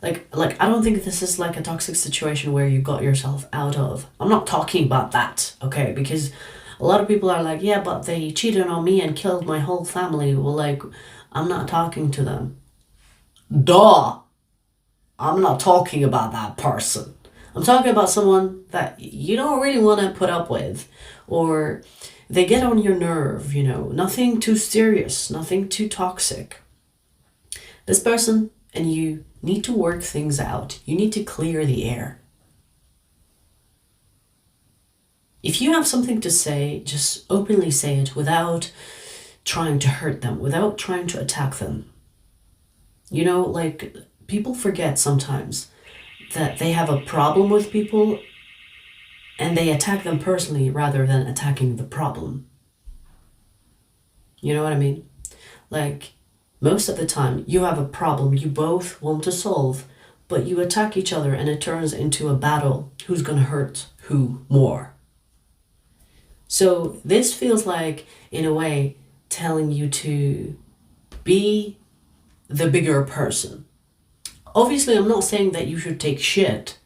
like I don't think this is like a toxic situation where you got yourself out of. I'm not talking about that, okay? Because a lot of people are like, yeah, but they cheated on me and killed my whole family. Well, like, I'm not talking to them. Duh! I'm not talking about that person. I'm talking about someone that you don't really want to put up with, or they get on your nerve, you know, nothing too serious, nothing too toxic. This person and you need to work things out. You need to clear the air. If you have something to say, just openly say it without trying to hurt them, without trying to attack them. You know, like, people forget sometimes that they have a problem with people and they attack them personally rather than attacking the problem. You know what I mean? Like, most of the time you have a problem you both want to solve, but you attack each other and it turns into a battle. Who's gonna hurt who more? So this feels like, in a way, telling you to be the bigger person. Obviously, I'm not saying that you should take shit.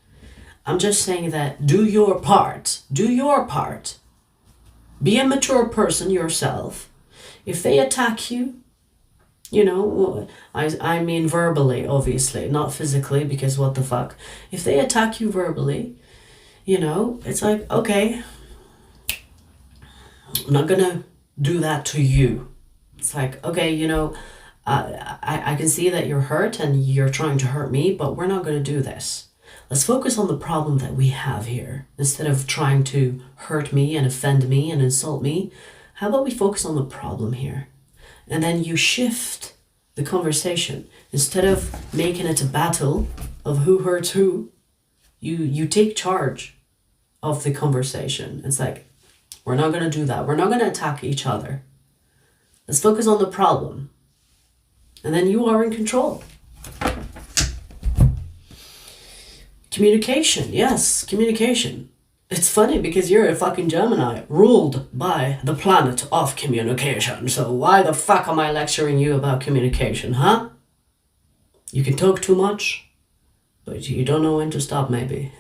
I'm just saying that do your part. Do your part. Be a mature person yourself. If they attack you, you know, I mean verbally, obviously, not physically, because what the fuck. If they attack you verbally, you know, it's like, okay, I'm not gonna do that to you. It's like, okay, you know, I can see that you're hurt and you're trying to hurt me, but we're not gonna do this. Let's focus on the problem that we have here. Instead of trying to hurt me and offend me and insult me, how about we focus on the problem here? And then you shift the conversation. Instead of making it a battle of who hurts who, You take charge of the conversation. It's like, we're not going to do that. We're not going to attack each other. Let's focus on the problem. And then you are in control. Communication. Yes, communication. It's funny because you're a fucking Gemini ruled by the planet of communication. So why the fuck am I lecturing you about communication, huh? You can talk too much, but you don't know when to stop, maybe.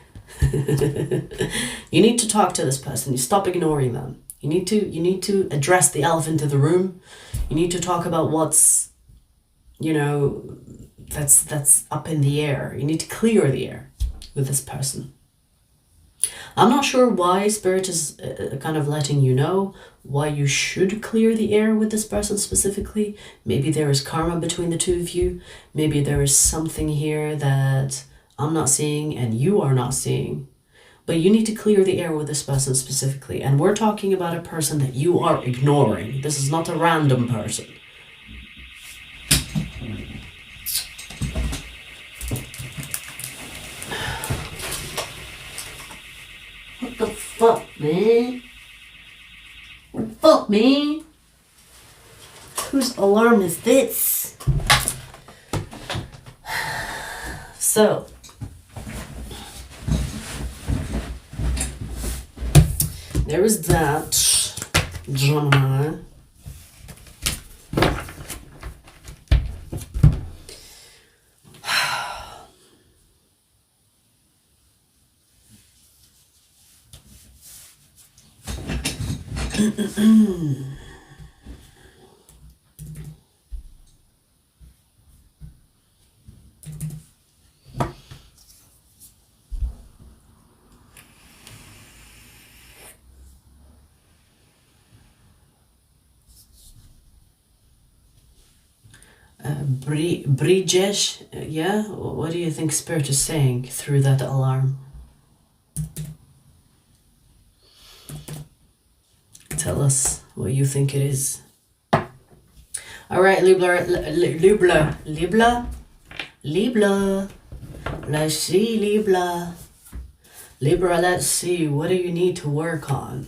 You need to talk to this person. You stop ignoring them. You need to address the elephant in the room. You need to talk about what's, that's up in the air. You need to clear the air with this person. I'm not sure why Spirit is kind of letting you know why you should clear the air with this person specifically. Maybe there is karma between the two of you. Maybe there is something here that I'm not seeing and you are not seeing. But you need to clear the air with this person specifically. And we're talking about a person that you are ignoring. This is not a random person. What the fuck, man? What the fuck, man? Whose alarm is this? So, there is that, Gemini. Brijesh, yeah? What do you think Spirit is saying through that alarm? Tell us what you think it is. All right, Libra. Let's see, Libra. Libra, let's see. What do you need to work on?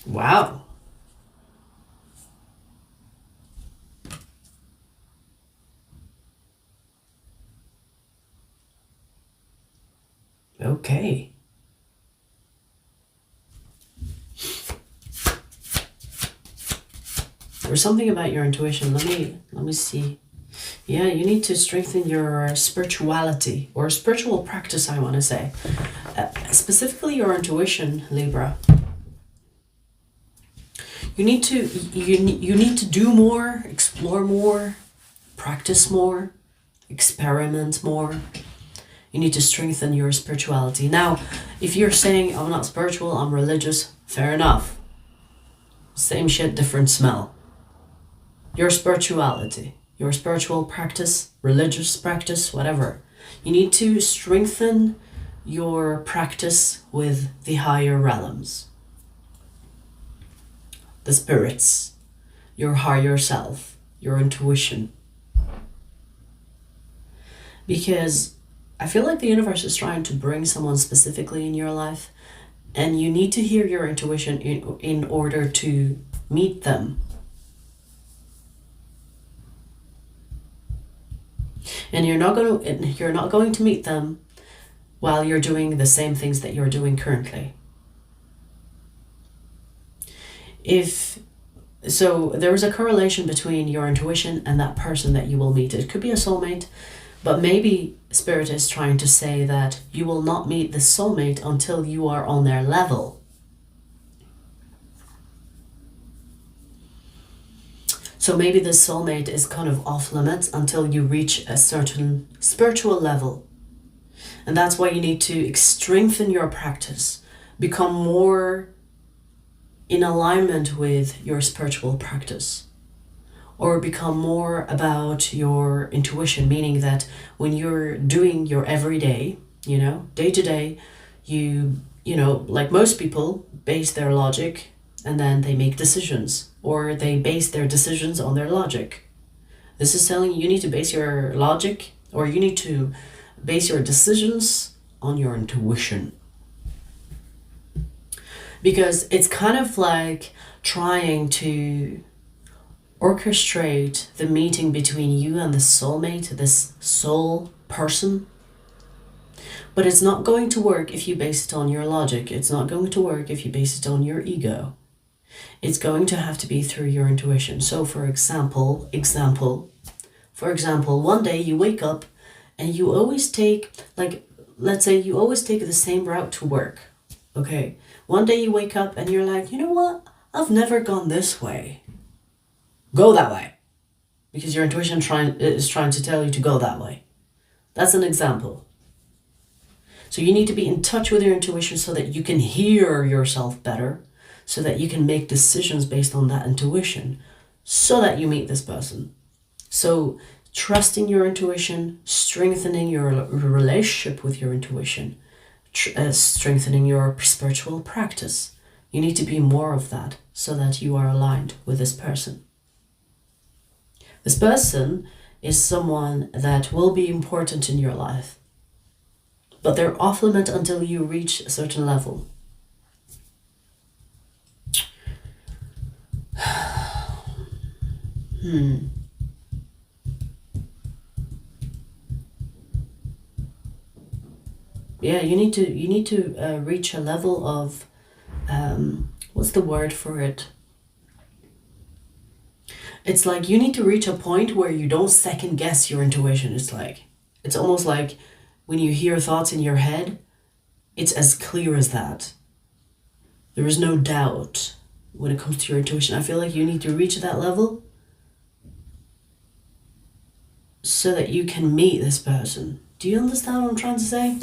Wow. Okay. There's something about your intuition. Let me see. Yeah, you need to strengthen your spirituality or spiritual practice, I want to say. Specifically your intuition, Libra. You need to do more, explore more, practice more, experiment more. You need to strengthen your spirituality. Now, if you're saying, I'm not spiritual, I'm religious, fair enough. Same shit, different smell. Your spirituality, your spiritual practice, religious practice, whatever. You need to strengthen your practice with the higher realms. The spirits, your higher self, your intuition. Because I feel like the universe is trying to bring someone specifically in your life, and you need to hear your intuition in order to meet them. And you're not going to meet them while you're doing the same things that you're doing currently. So there is a correlation between your intuition and that person that you will meet. It could be a soulmate, but maybe Spirit is trying to say that you will not meet the soulmate until you are on their level. So maybe the soulmate is kind of off limits until you reach a certain spiritual level. And that's why you need to strengthen your practice, become more in alignment with your spiritual practice, or become more about your intuition, meaning that when you're doing your everyday, day to day, you like most people base their logic and then they make decisions, or they base their decisions on their logic. This is telling you need to base your logic, or you need to base your decisions on your intuition. Because it's kind of like trying to orchestrate the meeting between you and the soulmate, this soul person. But it's not going to work if you base it on your logic. It's not going to work if you base it on your ego. It's going to have to be through your intuition. So for example, one day you wake up and you always take, like, let's say you always take the same route to work. Okay. One day you wake up and you're like, you know what? I've never gone this way. Go that way. Because your intuition is trying to tell you to go that way. That's an example. So you need to be in touch with your intuition so that you can hear yourself better, so that you can make decisions based on that intuition, so that you meet this person. So trusting your intuition, strengthening your relationship with your intuition, strengthening your spiritual practice. You need to be more of that so that you are aligned with this person. This person is someone that will be important in your life, but they're off limit until you reach a certain level. Yeah, you need to reach a level of what's the word for it? It's like you need to reach a point where you don't second guess your intuition. It's almost like when you hear thoughts in your head, it's as clear as that. There is no doubt when it comes to your intuition. I feel like you need to reach that level so that you can meet this person. Do you understand what I'm trying to say?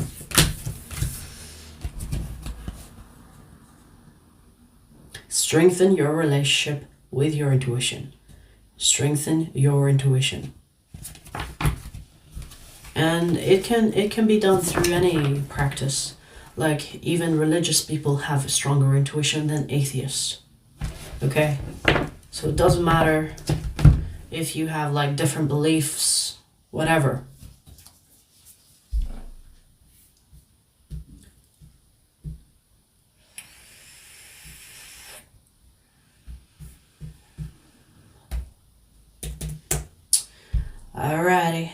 Strengthen your relationship with your intuition. Strengthen your intuition. And it can be done through any practice. Like even religious people have a stronger intuition than atheists. Okay? So it doesn't matter if you have like different beliefs, whatever. Alrighty.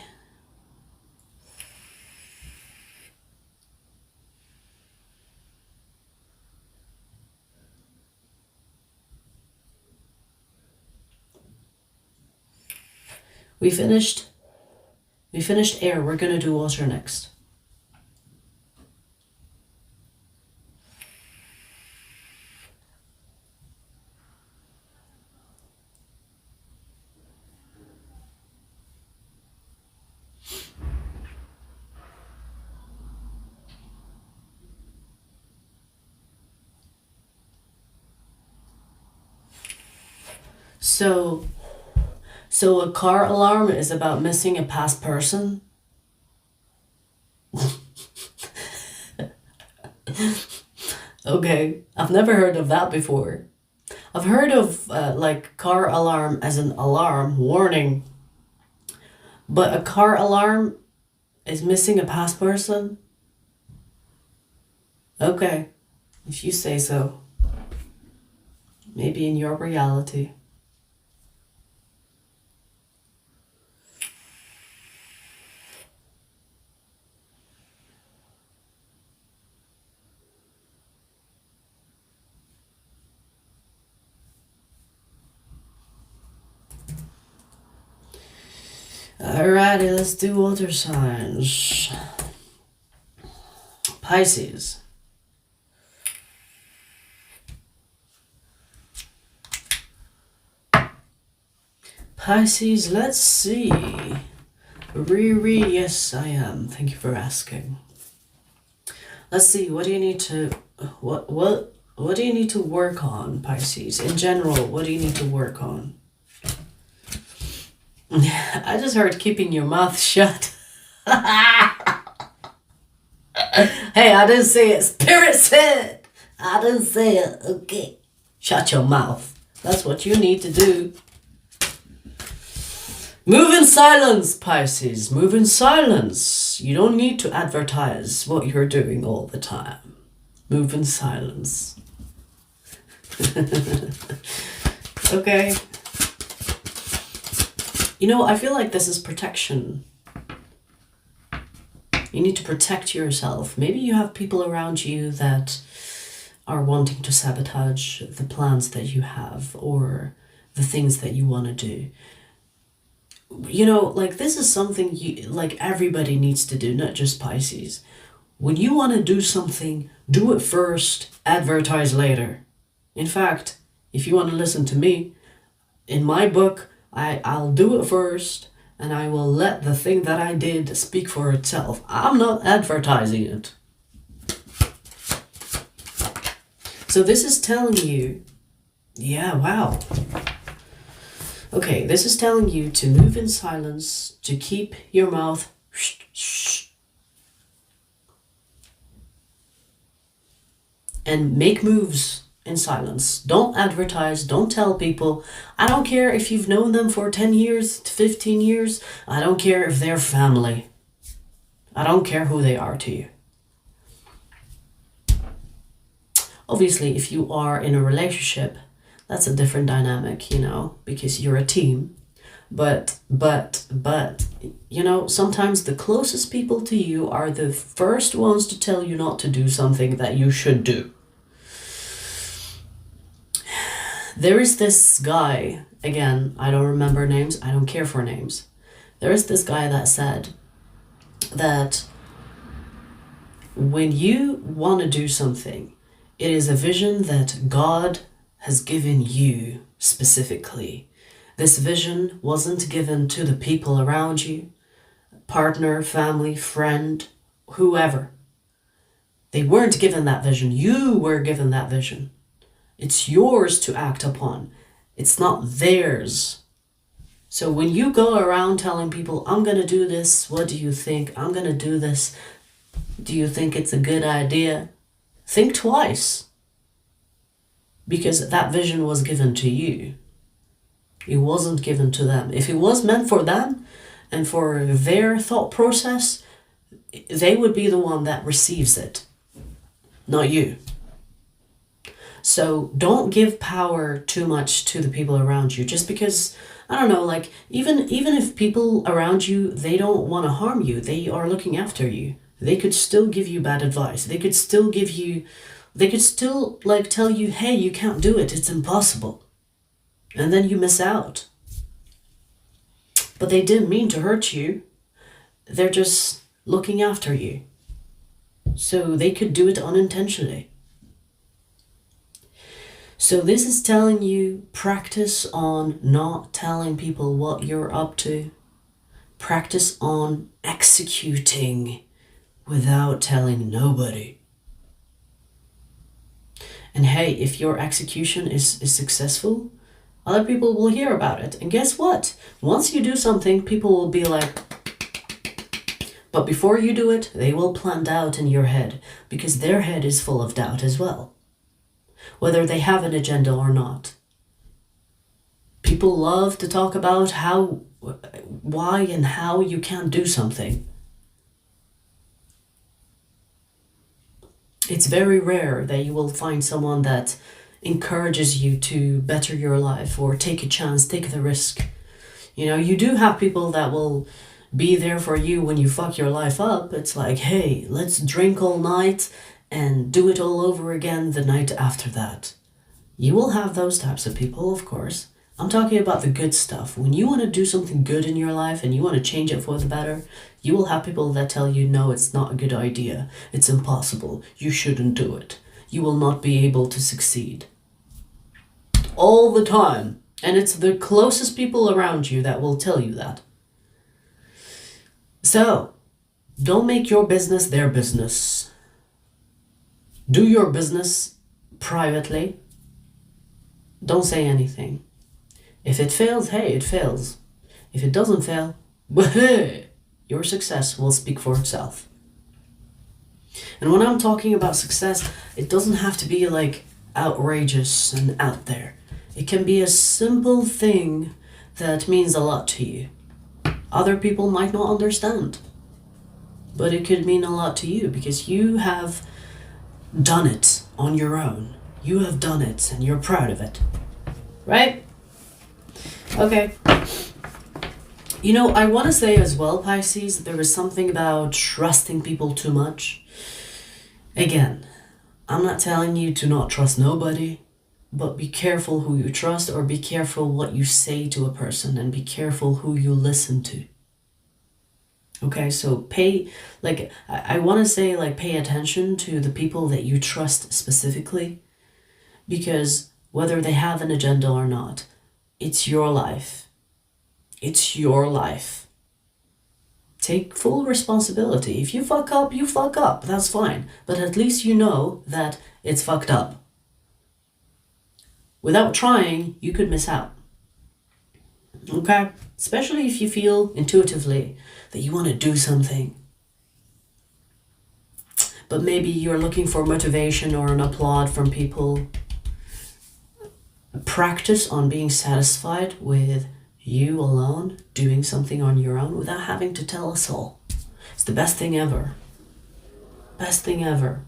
We finished air. We're gonna do water next. So a car alarm is about missing a past person? Okay, I've never heard of that before. I've heard of like car alarm as an alarm warning, but a car alarm is missing a past person? Okay, if you say so. Maybe in your reality. Alrighty, let's do water signs. Pisces. Pisces, let's see. Riri, yes I am. Thank you for asking. Let's see, what do you need to work on, Pisces? In general, what do you need to work on? I just heard keeping your mouth shut. Hey, I didn't say it. Spirit said. I didn't say it. Okay. Shut your mouth. That's what you need to do. Move in silence, Pisces. Move in silence. You don't need to advertise what you're doing all the time. Move in silence. Okay. You know, I feel like this is protection. You need to protect yourself. Maybe you have people around you that are wanting to sabotage the plans that you have or the things that you want to do. You know, like this is something like everybody needs to do, not just Pisces. When you want to do something, do it first, advertise later. In fact, if you want to listen to me, in my book, I'll do it first and I will let the thing that I did speak for itself. I'm not advertising it. So this is telling you, yeah, wow. Okay, this is telling you to move in silence, to keep your mouth shh, and make moves in silence. Don't advertise, don't tell people. I don't care if you've known them for 10 years, 15 years. I don't care if they're family. I don't care who they are to you. Obviously, if you are in a relationship, that's a different dynamic, you know, because you're a team. But, you know, sometimes the closest people to you are the first ones to tell you not to do something that you should do. There is this guy, again, I don't remember names, I don't care for names. There is this guy that said that when you want to do something, it is a vision that God has given you specifically. This vision wasn't given to the people around you, partner, family, friend, whoever. They weren't given that vision. You were given that vision. It's yours to act upon. It's not theirs. So when you go around telling people, I'm going to do this, what do you think? I'm going to do this. Do you think it's a good idea? Think twice. Because that vision was given to you. It wasn't given to them. If it was meant for them and for their thought process, they would be the one that receives it, not you. So don't give power too much to the people around you just because, I don't know, like even if people around you, they don't want to harm you, they are looking after you. They could still give you bad advice. They could still like tell you, hey, you can't do it. It's impossible. And then you miss out. But they didn't mean to hurt you. They're just looking after you. So they could do it unintentionally. So this is telling you, practice on not telling people what you're up to. Practice on executing without telling nobody. And hey, if your execution is successful, other people will hear about it. And guess what? Once you do something, people will be like, but before you do it, they will plant doubt in your head because their head is full of doubt as well. Whether they have an agenda or not. People love to talk about why and how you can't do something. It's very rare that you will find someone that encourages you to better your life or take a chance, take the risk. You know, you do have people that will be there for you when you fuck your life up. It's like, hey, let's drink all night and do it all over again the night after that. You will have those types of people, of course. I'm talking about the good stuff. When you want to do something good in your life and you want to change it for the better, you will have people that tell you, no, it's not a good idea. It's impossible. You shouldn't do it. You will not be able to succeed. All the time. And it's the closest people around you that will tell you that. So, don't make your business their business. Do your business privately. Don't say anything. If it fails, hey, it fails. If it doesn't fail, hey, your success will speak for itself. And when I'm talking about success, it doesn't have to be like outrageous and out there. It can be a simple thing that means a lot to you. Other people might not understand, but it could mean a lot to you because you have done it on your own. You have done it and you're proud of it. Right? Okay. You know, I want to say as well, Pisces, there is something about trusting people too much. Again, I'm not telling you to not trust nobody, but be careful who you trust, or be careful what you say to a person, and be careful who you listen to. Okay, so I want to say, pay attention to the people that you trust specifically, because whether they have an agenda or not, it's your life. It's your life. Take full responsibility. If you fuck up, you fuck up. That's fine. But at least you know that it's fucked up. Without trying, you could miss out. Okay? Especially if you feel intuitively that you want to do something. But maybe you're looking for motivation or an applaud from people. Practice on being satisfied with you alone, doing something on your own without having to tell us all. It's the best thing ever. Best thing ever.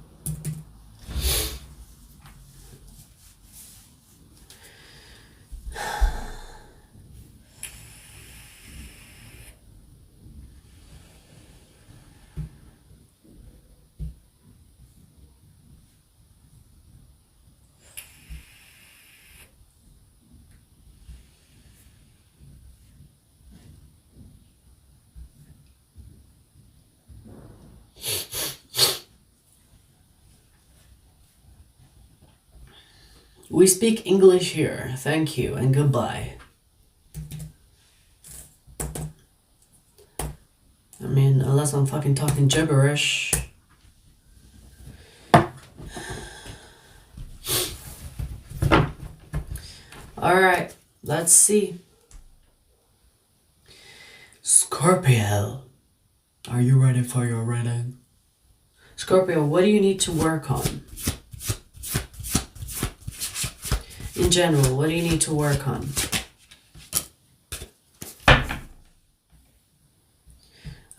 We speak English here. Thank you and goodbye. I mean, unless I'm fucking talking gibberish. Alright, let's see. Scorpio. Are you ready for your reading? Scorpio, what do you need to work on? In general, what do you need to work on?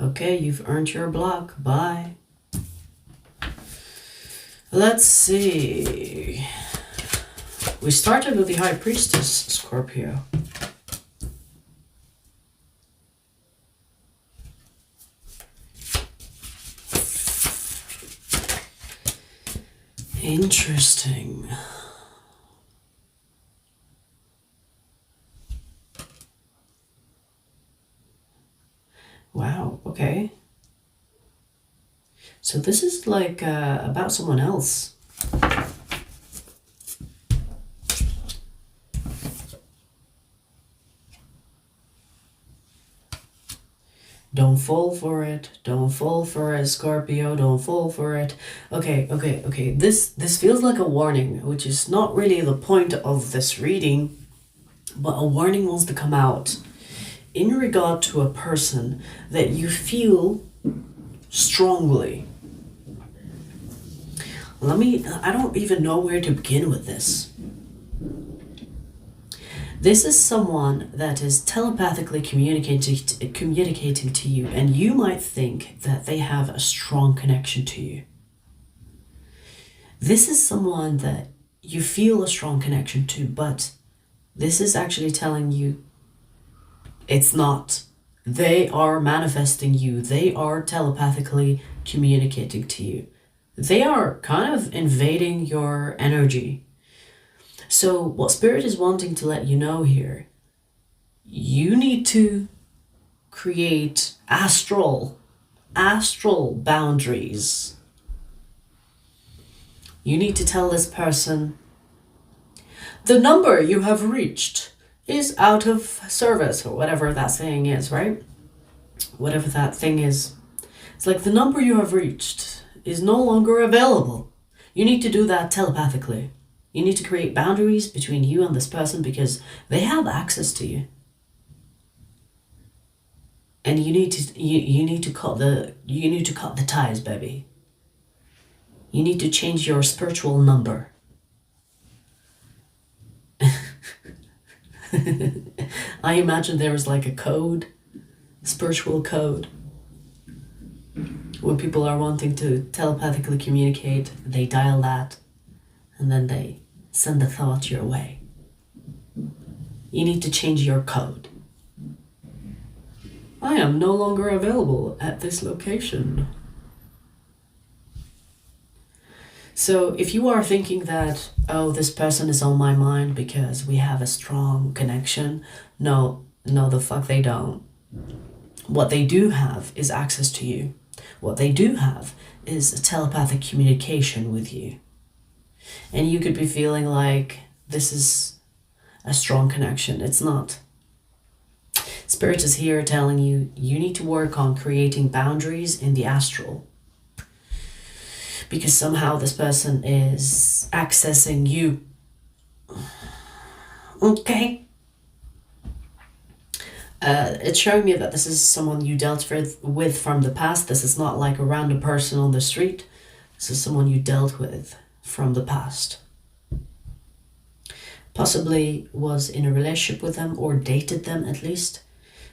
Okay, you've earned your block. Bye. Let's see. We started with the High Priestess, Scorpio. Interesting. Wow, okay. So this is about someone else. Don't fall for it. Don't fall for it, Scorpio. Don't fall for it. Okay. This feels like a warning, which is not really the point of this reading, but a warning wants to come out in regard to a person that you feel strongly. I don't even know where to begin with this. This is someone that is telepathically communicating to you, and you might think that they have a strong connection to you. This is someone that you feel a strong connection to, but this is actually telling you it's not. They are manifesting you. They are telepathically communicating to you. They are kind of invading your energy. So what Spirit is wanting to let you know here, you need to create astral boundaries. You need to tell this person, the number you have reached is out of service, or whatever that saying is, right? Whatever that thing is. It's like the number you have reached is no longer available. You need to do that telepathically. You need to create boundaries between you and this person because they have access to you. And you need to cut the ties, baby. You need to change your spiritual number. I imagine there is like a code, spiritual code. When people are wanting to telepathically communicate, they dial that and then they send the thought your way. You need to change your code. I am no longer available at this location. So if you are thinking that, oh, this person is on my mind because we have a strong connection, no, the fuck they don't. What they do have is access to you. What they do have is a telepathic communication with you. And you could be feeling like this is a strong connection. It's not. Spirit is here telling you, you need to work on creating boundaries in the astral. Because somehow this person is accessing you. Okay. It's showing me that this is someone you dealt with from the past. This is not like a random person on the street. This is someone you dealt with from the past. Possibly was in a relationship with them or dated them at least.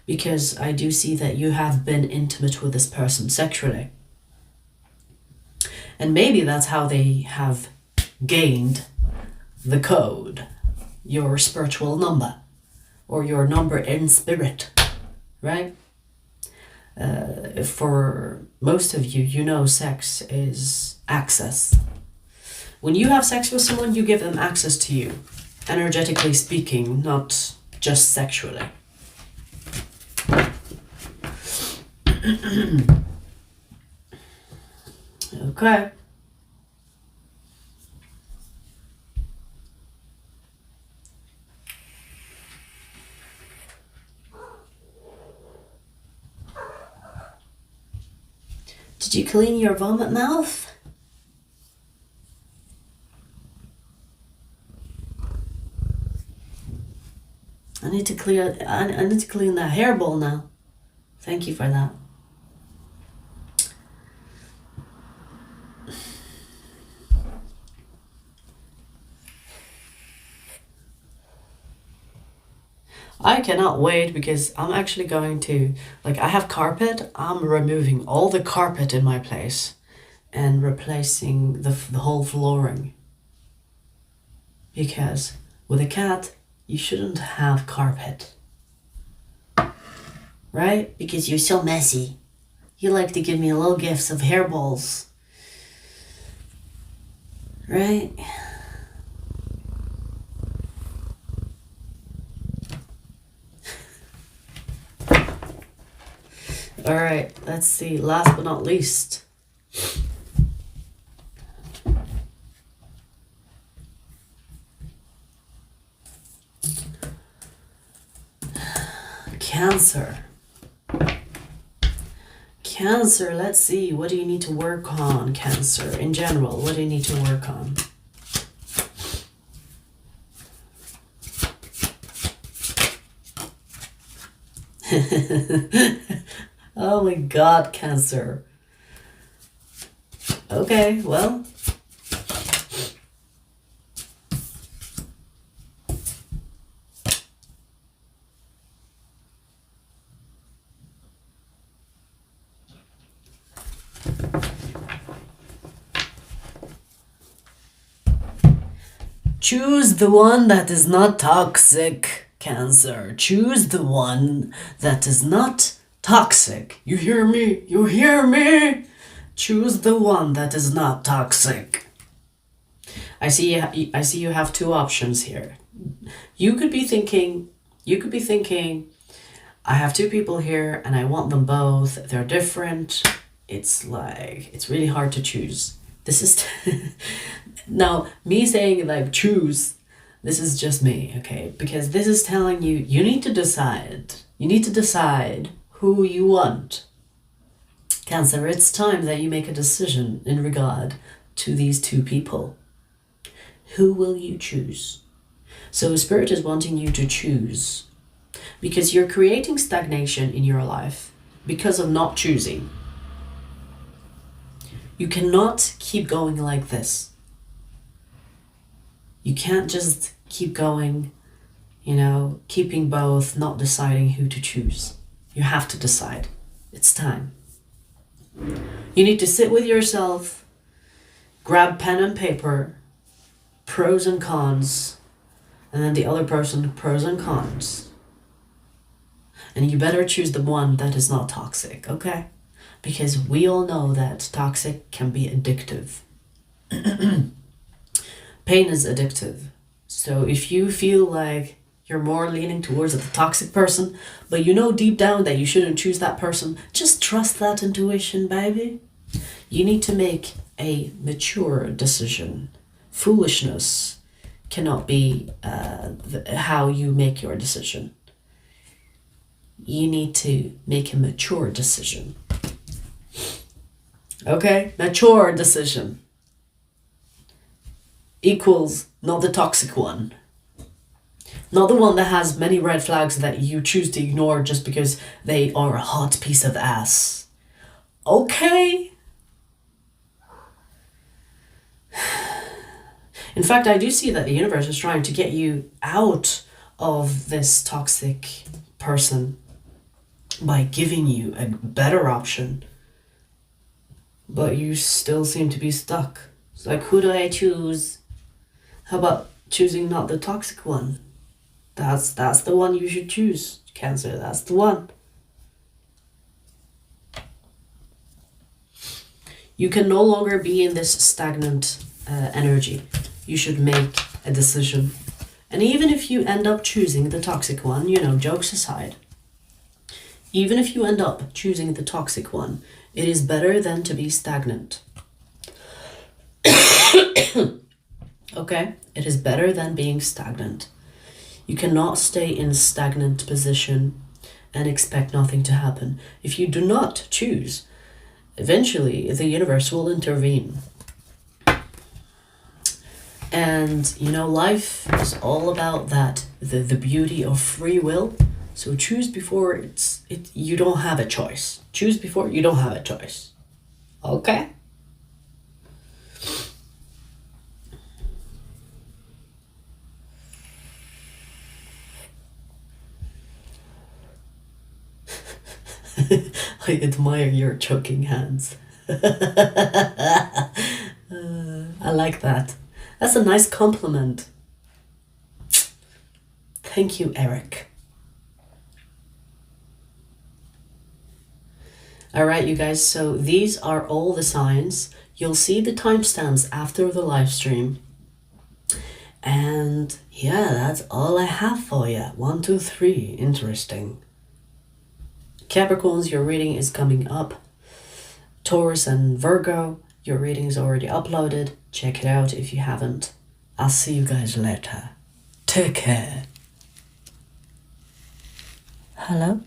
Because I do see that you have been intimate with this person sexually. And maybe that's how they have gained the code, your spiritual number, or your number in spirit, right? For most of you, you know sex is access. When you have sex with someone, you give them access to you, energetically speaking, not just sexually. Okay. Did you clean your vomit mouth? I need to clean that hairball now. Thank you for that. I cannot wait because I'm actually going to, I have carpet, I'm removing all the carpet in my place and replacing the whole flooring. Because with a cat, you shouldn't have carpet. Right? Because you're so messy. You like to give me little gifts of hairballs. Right? All right, let's see. Last but not least. Cancer. Cancer, let's see. What do you need to work on, Cancer? In general, what do you need to work on? Oh my God, Cancer. Okay, well. Choose the one that is not toxic, Cancer. Choose the one that is not toxic. You hear me? You hear me? Choose the one that is not toxic. I see you have two options here. You could be thinking, I have two people here and I want them both. They're different. It's really hard to choose. This is now me saying choose. This is just me, okay? Because this is telling you, you need to decide. You need to decide who you want. Cancer, it's time that you make a decision in regard to these two people. Who will you choose? So Spirit is wanting you to choose because you're creating stagnation in your life because of not choosing. You cannot keep going like this. You can't just keep going, you know, keeping both, not deciding who to choose. You have to decide. It's time. You need to sit with yourself, grab pen and paper, pros and cons, and then the other person, pros and cons. And you better choose the one that is not toxic, okay? Because we all know that toxic can be addictive. Pain is addictive. So if you feel like you're more leaning towards the toxic person, but you know deep down that you shouldn't choose that person, just trust that intuition, baby. You need to make a mature decision. Foolishness cannot be how you make your decision. You need to make a mature decision. Okay? Mature decision equals not the toxic one. Not the one that has many red flags that you choose to ignore just because they are a hot piece of ass. Okay? In fact, I do see that the universe is trying to get you out of this toxic person by giving you a better option. But you still seem to be stuck. It's like, who do I choose? How about choosing not the toxic one? That's the one you should choose, Cancer. That's the one. You can no longer be in this stagnant energy. You should make a decision. And even if you end up choosing the toxic one, you know, jokes aside, even if you end up choosing the toxic one, it is better than to be stagnant. Okay? It is better than being stagnant. You cannot stay in stagnant position and expect nothing to happen. If you do not choose, eventually the universe will intervene. And, you know, life is all about that, the beauty of free will. So choose before you don't have a choice. Choose before you don't have a choice. Okay? I admire your choking hands. I like that. That's a nice compliment. Thank you, Eric. All right, you guys, so these are all the signs. You'll see the timestamps after the live stream. And yeah, that's all I have for you. 1, 2, 3. Interesting. Capricorns, your reading is coming up. Taurus and Virgo, your reading is already uploaded. Check it out if you haven't. I'll see you guys later. Take care. Hello?